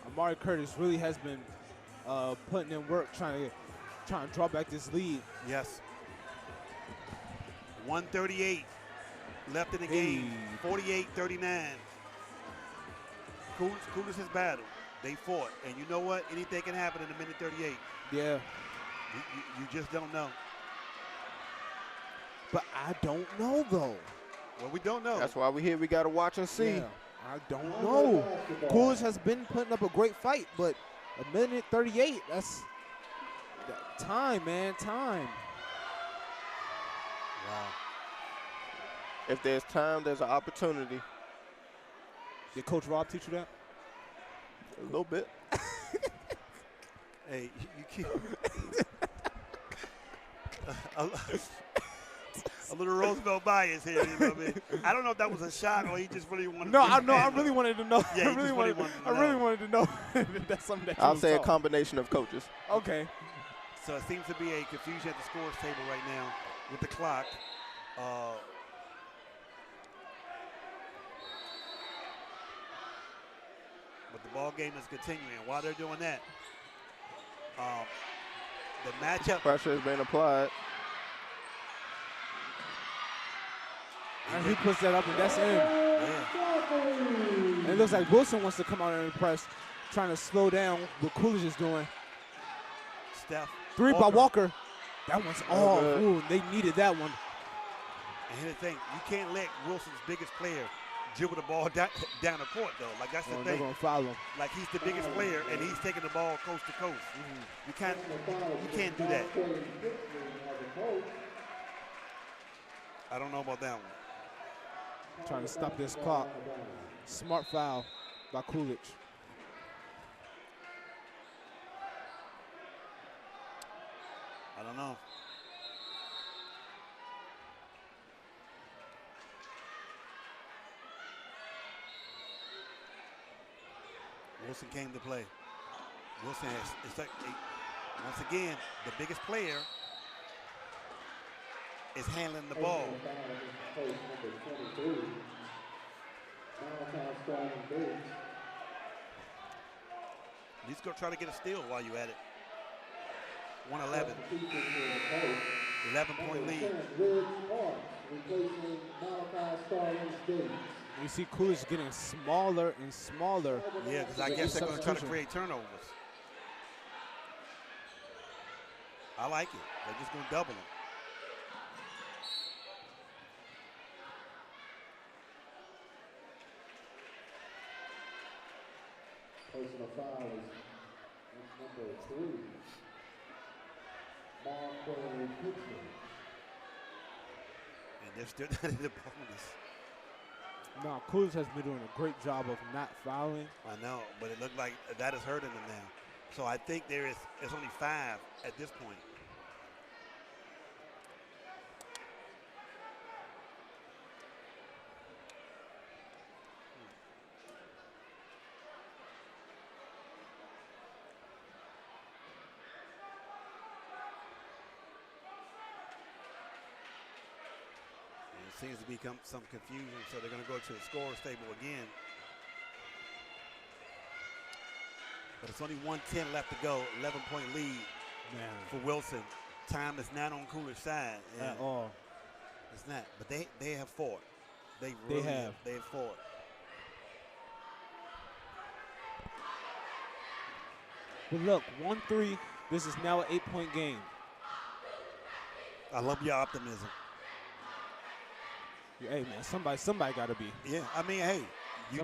Amari Curtis really has been putting in work trying to draw back this lead. yes. 138 left in the game. 48-39. Coolidge has battled. They fought, and you know what? Anything can happen in a minute 38. Yeah. You just don't know. But I don't know, though. Well, we don't know. That's why we're here. We got to watch and see. Yeah, I don't know. Coolidge has been putting up a great fight, but a minute 38, that's time, man, time. Wow. If there's time, there's an opportunity. Did Coach Rob teach you that? A little bit. Hey, you keep a little Roosevelt bias here. You know what I mean? I don't know if that was a shot or he just really wanted. No, to I really wanted to know. Yeah, I really wanted to know. If that's something that you I'll was say a taught. combination of coaches. Okay. So it seems to be a confusion at the scores table right now with the clock. But the ball game is continuing. While they're doing that, The matchup. Pressure is being applied. And he puts that up, and that's in. Yeah. And it looks like Wilson wants to come out and press, trying to slow down what Coolidge is doing. Steph. Three by Walker. That one's off. Ooh, they needed that one. And here's the thing, you can't let Wilson's biggest player dribble the ball down the court, though. Like, that's the They're thing. going to foul him. Like, he's the biggest player, and he's taking the ball coast to coast. You can't do that. I don't know about that one. Trying to stop this clock. Smart foul by Coolidge. I don't know. Wilson came to play. Wilson has, it's like, once again, the biggest player is handling the ball. He's going to try to get a steal while you're at it. 111. 11-point lead. You see Coolidge getting smaller and smaller. Yeah, because I guess they're going to try to create turnovers. I like it. They're just going to double him. Personal foul is number 3. Marco Pittsburgh. And they're still not in the bonus. No, Coolidge has been doing a great job of not fouling. I know, but it looked like that is hurting them now. So I think there's only 5 at this point. Seems to become some confusion, so they're going to go to the scorer's table again. But it's only 1:10 left to go, 11-point lead for Wilson. Time is not on Coolidge's side at all. It's not, but they have fought. They have fought. But look, 1-3. This is now an 8-point game. I love your optimism. Hey man, somebody got to be. Yeah, I mean, hey, you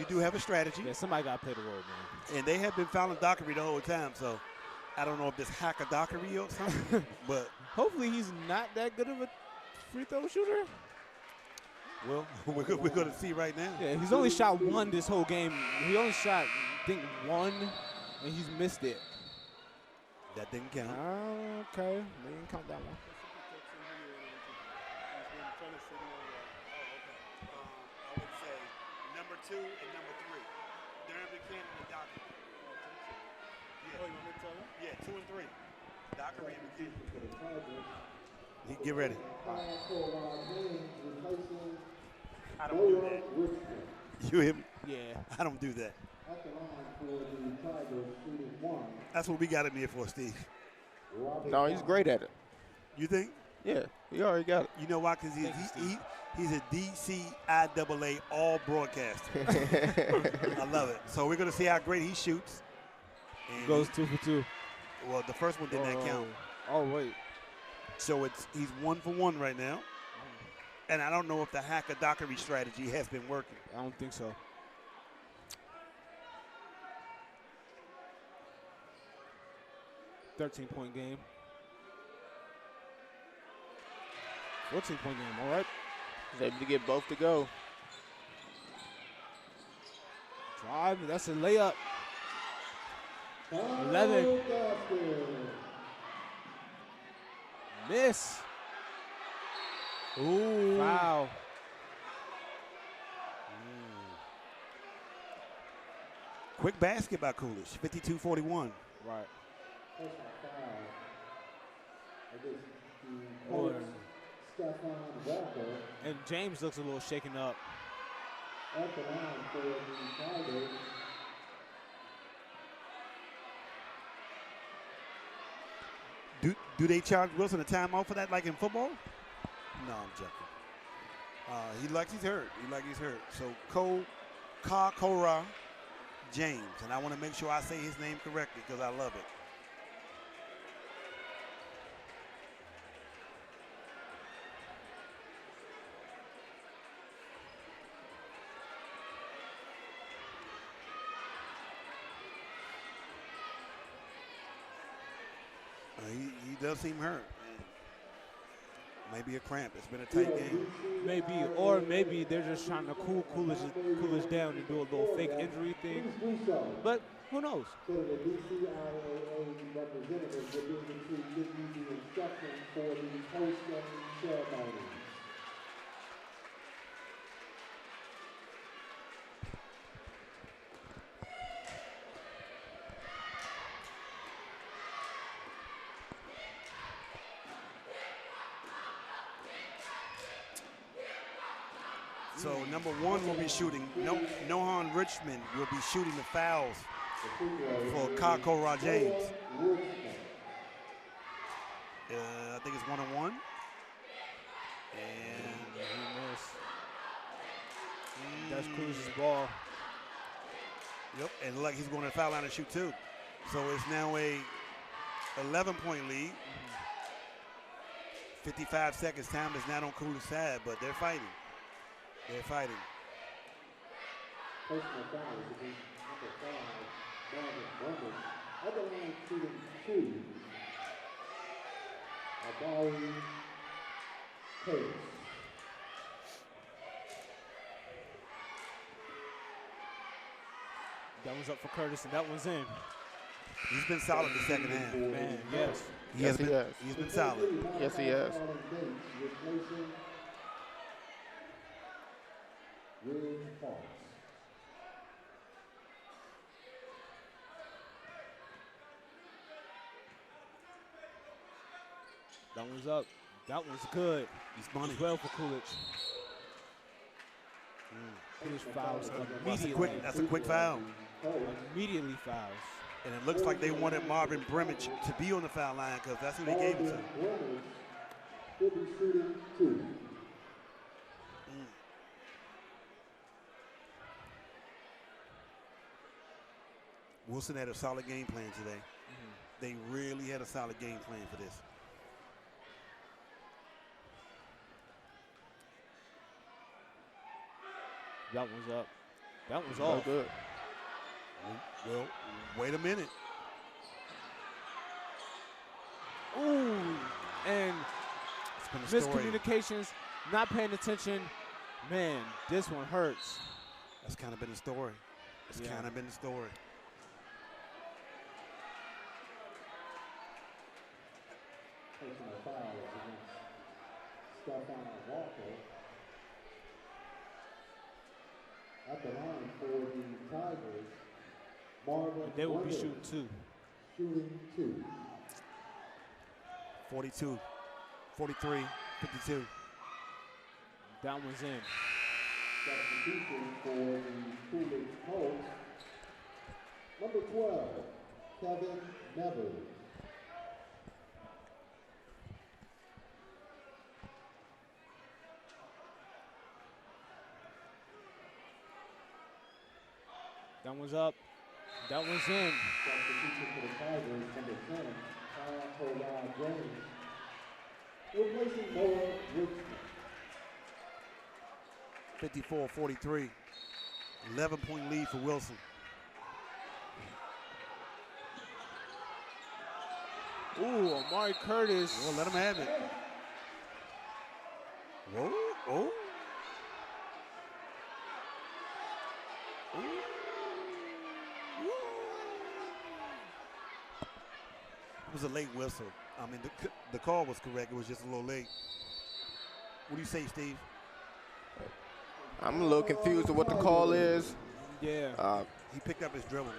do have a strategy. Yeah, somebody got to play the role, man. And they have been fouling Dockery the whole time, so I don't know if this hack a Dockery or something, but hopefully he's not that good of a free throw shooter. Well, we're going to see right now. Yeah, he's only shot 1 this whole game. He only shot, I think, 1, and he's missed it. That didn't count. Okay, they didn't count that one. I would say number 2 and number 3. Darren Buchanan and Dockery. Yeah. Oh, you want me to tell him? Yeah, 2 and 3. Dockery and Buchanan. Get ready. I don't do that. You hear me? Yeah. I don't do that. That's what we got him here for, Steve. No, he's great at it. You think? Yeah, he already got it. You know why? Because he's a DCIAA all broadcaster. I love it. So we're going to see how great he shoots. And goes 2 for 2. Well, the first one did not count. Oh, wait. So he's 1 for 1 right now. And I don't know if the hacker Dockery strategy has been working. I don't think so. $13-point game. 14-point game, all right. He's able to get both to go. Drive, that's a layup. 11. Miss. Ooh. Wow. Quick basket by Coolidge, 52-41. Right. And James looks a little shaken up. At the line for the Tigers. Do they charge Wilson a timeout for that, like in football? No, I'm joking. He like he's hurt. So Kakora James, and I want to make sure I say his name correctly because I love it. He does seem hurt. Maybe a cramp. It's been a tight game. Maybe they're just trying to Coolidge down and do a little fake injury thing. But who knows? So the DCIAA representatives will be able to give you the instructions for the post-game ceremony. So number 1 will be shooting. Nohan Richmond will be shooting the fouls for Kakora James. I think it's 1-on-1. And that's Coolidge's ball. Yep, and look, he's going to the foul line and shoot too. So it's now a 11-point lead. 55 seconds. Time is not on Coolidge's side, but they're fighting. Personal fouls against number 5, Marvin Bundles. Other line shooting 2. Abari Curtis. That one's up for Curtis, and that one's in. He's been solid the second half. Man, yes. Yes, he has. He's been solid. Yes, he has. Replacing Ridge Parks. That one's up. That one's good. He's money. Well for Coolidge. Coolidge fouls immediately. That's a quick foul. Immediately fouls. And it looks like they wanted Marvin Brimage to be on the foul line because that's who they gave it to. Will be shooting 2. Wilson had a solid game plan today. They really had a solid game plan for this. That one's up. That one's off. Good. Well, wait a minute. Ooh, and It's been a story. miscommunications, not paying attention. Man, this one hurts. That's kind of been the story. It's kind of been the story. Personal fouls against Stephon Walker. At the line for the Tigers, Marvin They will be Bundles shooting 2. shooting 2. 42, 43, 52. That one's in. Substitution for the Coolidge Colts. Number 12, Kevin Neville. That one's up. That one's in. Substitution for the Tigers, number 10, Colorado James. Replacing Noah Richmond. 54-43. 11-point lead for Wilson. Ooh, Amari Curtis. Well, let him have it. Whoa, oh. It was a late whistle. I mean, the call was correct. It was just a little late. What do you say, Steve? I'm a little confused with what the call is. Yeah. He picked up his dribble.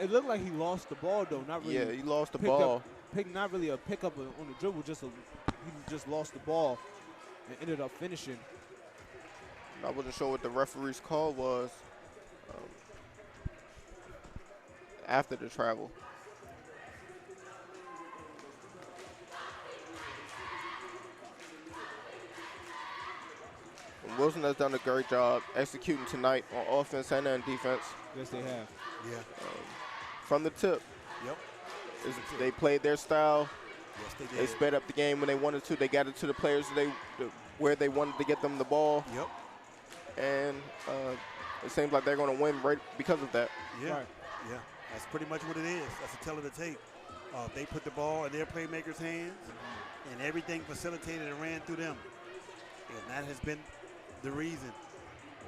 It looked like he lost the ball, though. Not really. Yeah, he lost the picked ball. Up, not really a pickup on the dribble. He just lost the ball and ended up finishing. I wasn't sure what the referee's call was after the travel. Wilson has done a great job executing tonight on offense and on defense. Yes, they have. Yeah. From the tip. Yep. They played their style. Yes, they did. They sped up the game when they wanted to. They got it to the players where they wanted to get them the ball. Yep. And it seems like they're going to win right because of that. Yeah. Right. Yeah. That's pretty much what it is. That's a tell of the tape. They put the ball in their playmakers' hands, and everything facilitated and ran through them. And that has been the reason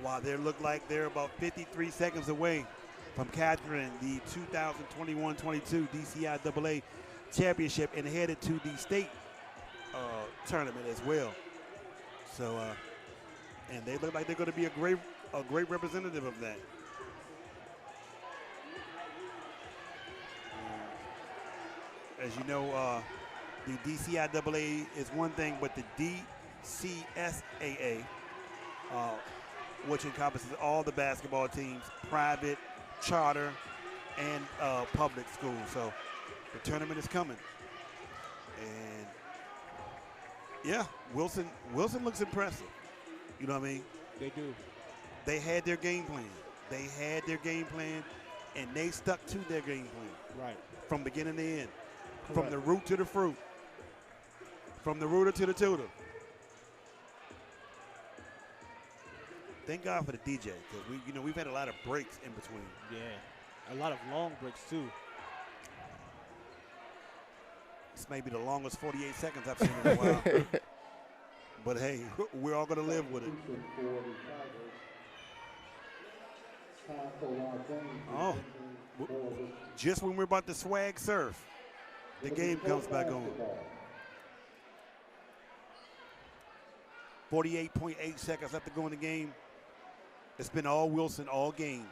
why they look like they're about 53 seconds away from capturing the 2021-22 DCIAA championship and headed to the state tournament as well. So, and they look like they're going to be a great representative of that. As you know, the DCIAA is one thing, but the DCSAA, which encompasses all the basketball teams, private, charter, and public schools. So the tournament is coming. And yeah, Wilson looks impressive. You know what I mean? They do. They had their game plan. And they stuck to their game plan. Right. From beginning to end. Correct. From the root to the fruit. From the rooter to the tutor. Thank God for the DJ, because we've had a lot of breaks in between. Yeah. A lot of long breaks too. This may be the longest 48 seconds I've seen in a while. But hey, we're all gonna live with it. Oh, just when we're about to swag surf, the game comes back on. 48.8 seconds left to go in the game. It's been all Wilson all game.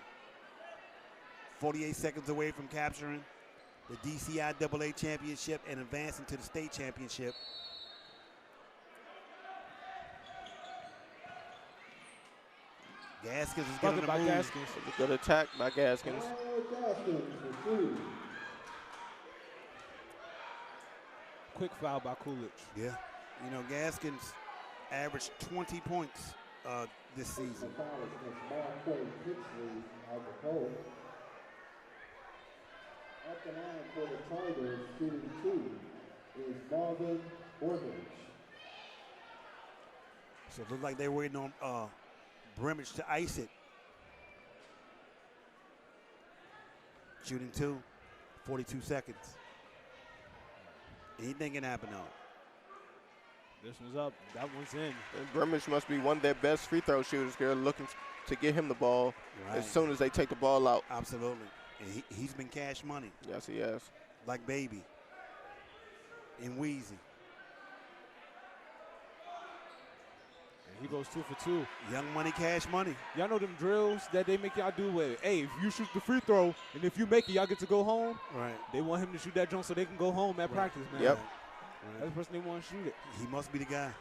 48 seconds away from capturing the DCIAA championship and advancing to the state championship. Gaskins is getting the move. Gaskins. A good attack by Gaskins. Quick foul by Coolidge. Yeah. You know, Gaskins averaged 20 points this season. At the line for the Tigers, shooting 2 is Marvin Brimage. So it looks like they're waiting on Brimage to ice it. Shooting 2, 42 seconds. Anything can happen now. This one's up. That one's in. And Brimage must be one of their best free throw shooters. They're looking to get him the ball as soon as they take the ball out. Absolutely. And he's been cash money. Yes, he has. Like Baby and Wheezy. And he goes 2 for 2. Young money, cash money. Y'all know them drills that they make y'all do with, hey, if you shoot the free throw and if you make it, y'all get to go home. Right. They want him to shoot that jump so they can go home at practice, man. Yep. That's the person they want to shoot it. He must be the guy.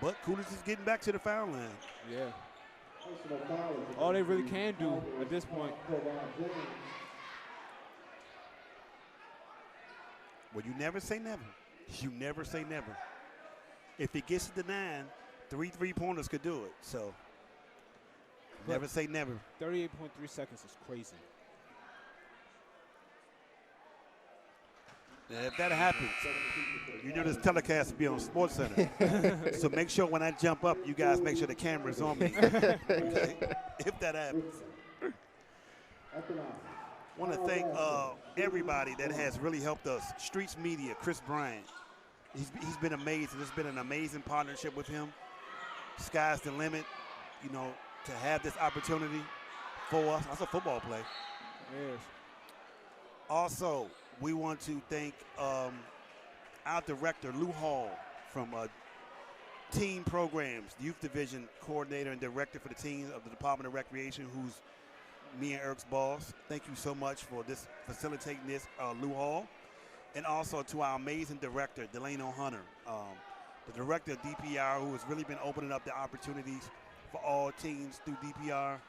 But Coolidge is getting back to the foul line. Yeah. All they really can do at this point. Well, you never say never. You never say never. If it gets to the 9, 3 3-pointers could do it. So never say never. 38.3 seconds is crazy. And if that happens, you know this telecast will be on SportsCenter. So make sure when I jump up, you guys make sure the camera's on me. Okay? If that happens. I want to thank everybody that has really helped us. Streets Media, Chris Bryant. He's been amazing. It's been an amazing partnership with him. Sky's the limit, you know, to have this opportunity for us. That's a football play. Yes. Also, we want to thank our director, Lou Hall, from Team Programs, Youth Division Coordinator and Director for the teams of the Department of Recreation, who's me and Eric's boss. Thank you so much for facilitating this, Lou Hall. And also to our amazing director, Delano Hunter, the director of DPR, who has really been opening up the opportunities for all teams through DPR.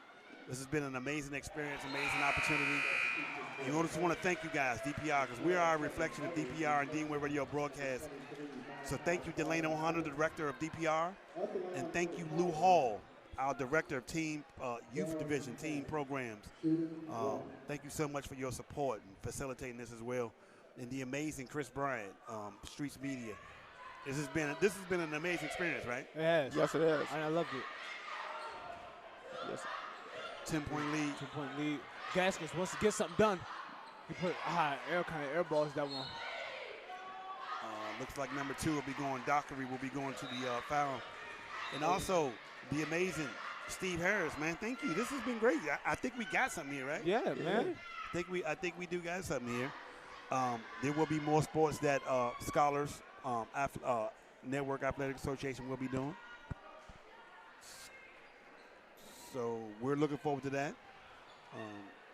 This has been an amazing experience, amazing opportunity. And we just want to thank you guys, DPR, because we are a reflection of DPR and D-Wave Radio broadcast So thank you, Delano Hunter, the director of DPR, and thank you, Lou Hall, our director of team youth division, team programs. Thank you so much for your support and facilitating this as well. And the amazing Chris Bryant, Streets Media. This has been an amazing experience, right? It has. Yes, it is. And I loved it. Yes. 10-point lead. 2-point lead. Gaskins wants to get something done. He put kind of airballs that one. Looks like number 2 will be going. Dockery will be going to the foul. And also the amazing Steve Harris, man. Thank you. This has been great. I think we got something here, right? Yeah, man. I think we do got something here. There will be more sports that Scholars Network Athletic Association will be doing. So we're looking forward to that.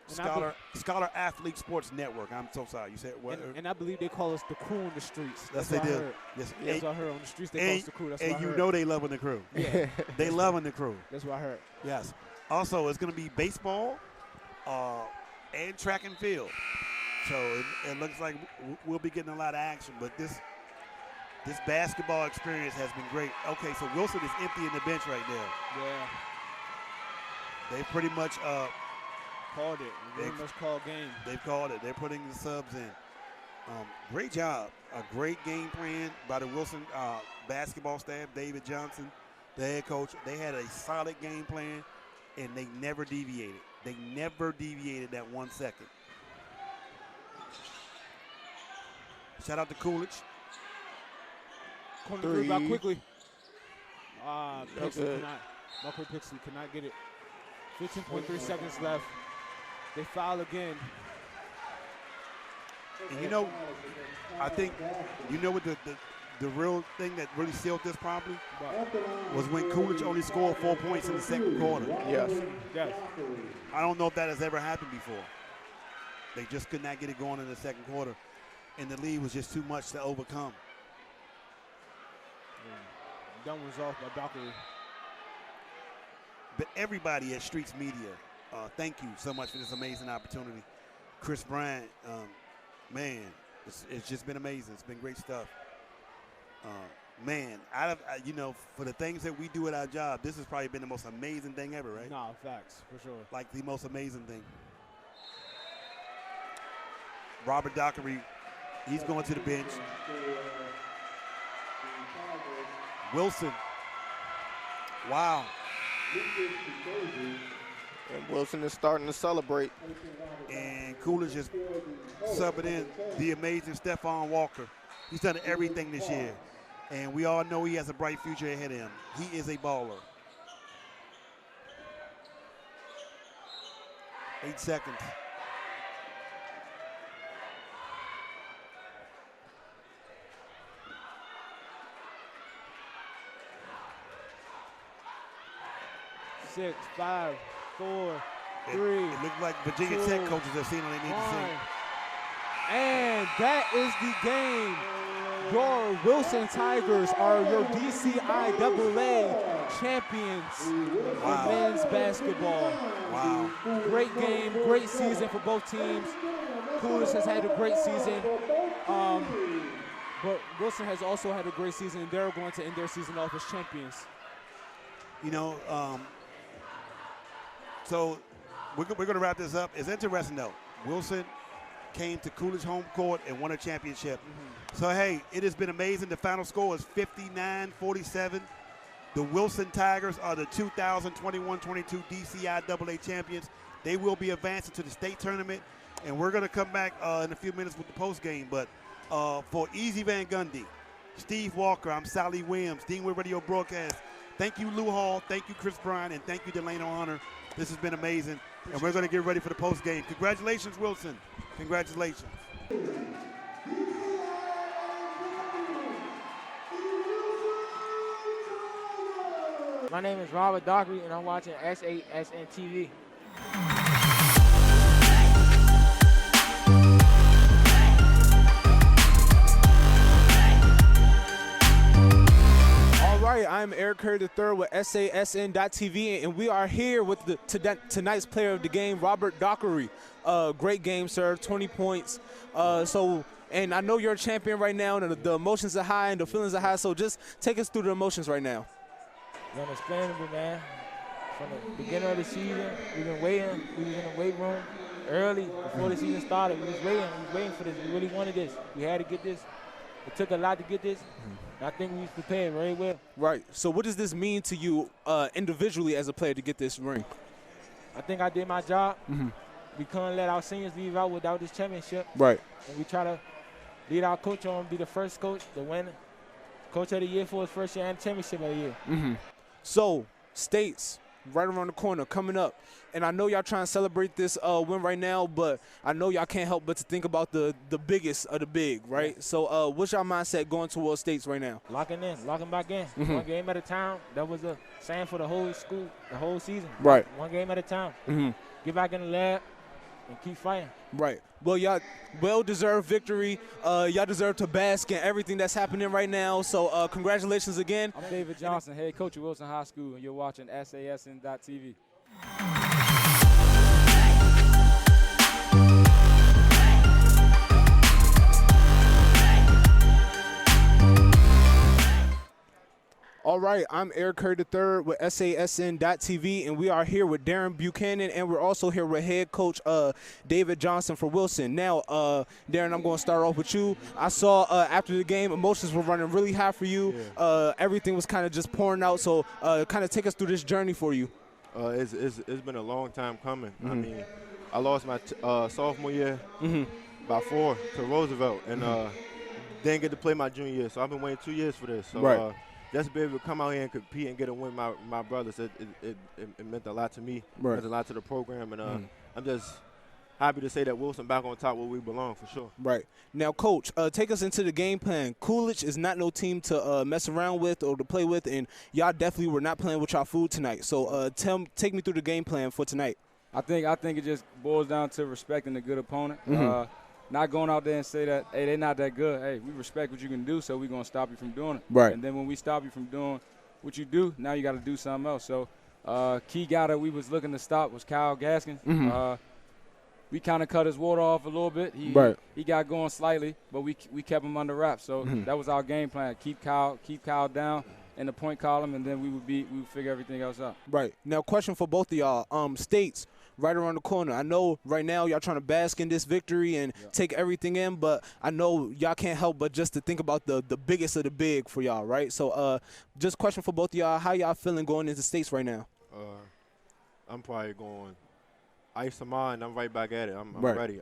Scholar Athlete Sports Network. I'm so sorry. You said what? And I believe they call us the crew in the streets. That's what they do. Yes. That's what I heard on the streets. They call us the crew. That's what I heard. And you know they loving the crew. Yeah. They loving the crew. That's what I heard. Yes. Also, it's going to be baseball and track and field. So it looks like we'll be getting a lot of action. But this basketball experience has been great. Okay, so Wilson is emptying the bench right now. Yeah. They pretty much called it. They must call game. They've called it. They're putting the subs in. Great job. A great game plan by the Wilson basketball staff. David Johnson, the head coach. They had a solid game plan, and they never deviated. They never deviated that 1 second. Shout out to Coolidge. Corner three by quickly. Marco Pixley cannot get it. 15.3 seconds left. They foul again. And you know, I think, you know what the real thing that really sealed this probably was when Coolidge only scored 4 points in the second quarter. Yes. Yes. I don't know if that has ever happened before. They just could not get it going in the second quarter, and the lead was just too much to overcome. That one's off by Dockery. But everybody at Streets Media, thank you so much for this amazing opportunity. Chris Bryant, man, it's just been amazing. It's been great stuff. Man, for the things that we do at our job, this has probably been the most amazing thing ever, right? No, facts, for sure. Like the most amazing thing. Robert Dockery, he's going to the bench. Wilson, wow. And Wilson is starting to celebrate. And Coolidge is subbing in the amazing Stephon Walker. He's done everything this year. And we all know he has a bright future ahead of him. He is a baller. 8 seconds. Six, 5, 4, 3. It looked like Virginia Tech coaches have seen what they need to see. And that is the game. Your Wilson Tigers are your DCIAA champions for men's basketball. Wow. Great game, great season for both teams. Coolidge has had a great season. But Wilson has also had a great season, and they're going to end their season off as champions. You know, so we're going to wrap this up. It's interesting, though. Wilson came to Coolidge home court and won a championship. So, hey, it has been amazing. The final score is 59-47. The Wilson Tigers are the 2021-22 DCIAA champions. They will be advancing to the state tournament, and we're going to come back in a few minutes with the post game. But for Easy Van Gundy, Steve Walker, I'm Sally Williams, Deanwood Radio Broadcast. Thank you, Lou Hall. Thank you, Chris Bryant, and thank you, Delano Hunter. This has been amazing, and we're going to get ready for the post game. Congratulations, Wilson. Congratulations. My name is Robert Dockery, and I'm watching S8SN TV. All right, I'm Eric Eric Curry III with SASN.TV, and we are here with tonight's player of the game, Robert Dockery. Great game, sir, 20 points. And I know you're a champion right now, and the emotions are high and the feelings are high, so just take us through the emotions right now. It's unexplainable, man. From the beginning of the season, we've been waiting. We was in the weight room early before the season started. We was waiting for this. We really wanted this. We had to get this. It took a lot to get this. And I think we was prepared very well. Right. So what does this mean to you individually as a player to get this ring? I think I did my job. We couldn't let our seniors leave out without this championship. Right. And we try to lead our coach on, be the first coach to win Coach of the Year for his first year and championship of the year. So, States, right around the corner, coming up. And I know y'all trying to celebrate this win right now, but I know y'all can't help but to think about the biggest of the big, right? Yeah. So what's y'all mindset going towards States right now? Locking back in. One game at a time. That was a saying for the whole school, the whole season. Right. One game at a time. Get back in the lab and keep fighting. Right. Well, y'all well-deserved victory. Y'all deserve to bask in everything that's happening right now. So congratulations again. I'm David Johnson, head coach of Wilson High School, and you're watching SASN.TV. All right, I'm Eric Curry III with SASN.TV, and we are here with Darren Buchanan, and we're also here with head coach David Johnson for Wilson. Now, Darren, I'm going to start off with you. I saw after the game, emotions were running really high for you. Yeah. Everything was kind of just pouring out, so kind of take us through this journey for you. It's been a long time coming. I mean, I lost my sophomore year by 4 to Roosevelt, and didn't get to play my junior year, so I've been waiting 2 years for this. So, right. Just to be able to come out here and compete and get a win with my brothers, it meant a lot to me. Right. It meant a lot to the program, and I'm just happy to say that Wilson back on top where we belong for sure. Right. Now, Coach, take us into the game plan. Coolidge is not no team to mess around with or to play with, and y'all definitely were not playing with y'all food tonight. So take me through the game plan for tonight. I think it just boils down to respecting a good opponent. Not going out there and say that, hey, they're not that good. Hey, we respect what you can do, so we're going to stop you from doing it. Right. And then when we stop you from doing what you do, now you got to do something else. So key guy that we was looking to stop was Kyle Gaskins. We kind of cut his water off a little bit. He got going slightly, but we kept him under wraps. So that was our game plan. Keep Kyle down in the point column, and then we would figure everything else out. Right. Now, question for both of y'all. States, right around the corner. I know right now y'all trying to bask in this victory and take everything in, but I know y'all can't help but just to think about the biggest of the big for y'all, right? So just question for both of y'all, how y'all feeling going into States right now? I'm probably going ice of mine. I'm right back at it. I'm right. ready.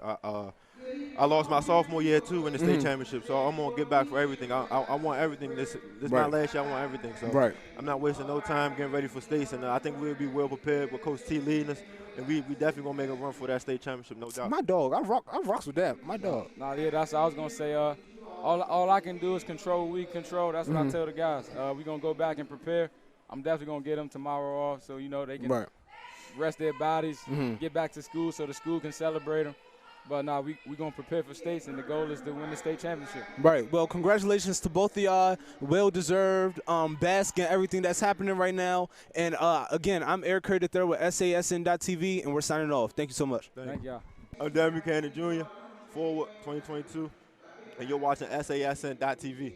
I lost my sophomore year too in the state championship, so I'm gonna get back for everything. I want everything. This my last year. I want everything. So I'm not wasting no time getting ready for states, and I think we'll be well prepared with Coach T leading us, and we definitely gonna make a run for that state championship, no doubt. My dog, I rocks with that. My dog. Yeah, that's what I was gonna say. All I can do is control what we control. That's what I tell the guys. We're gonna go back and prepare. I'm definitely gonna get them tomorrow off, so they can rest their bodies, get back to school, so the school can celebrate them. But we're going to prepare for states, and the goal is to win the state championship. Right. Well, congratulations to both of y'all. Well-deserved. Bask in everything that's happening right now. And, again, I'm Eric Curry III with SASN.TV, and we're signing off. Thank you so much. Thank y'all. I'm Darren Buchanan Jr., forward 2022, and you're watching SASN.TV.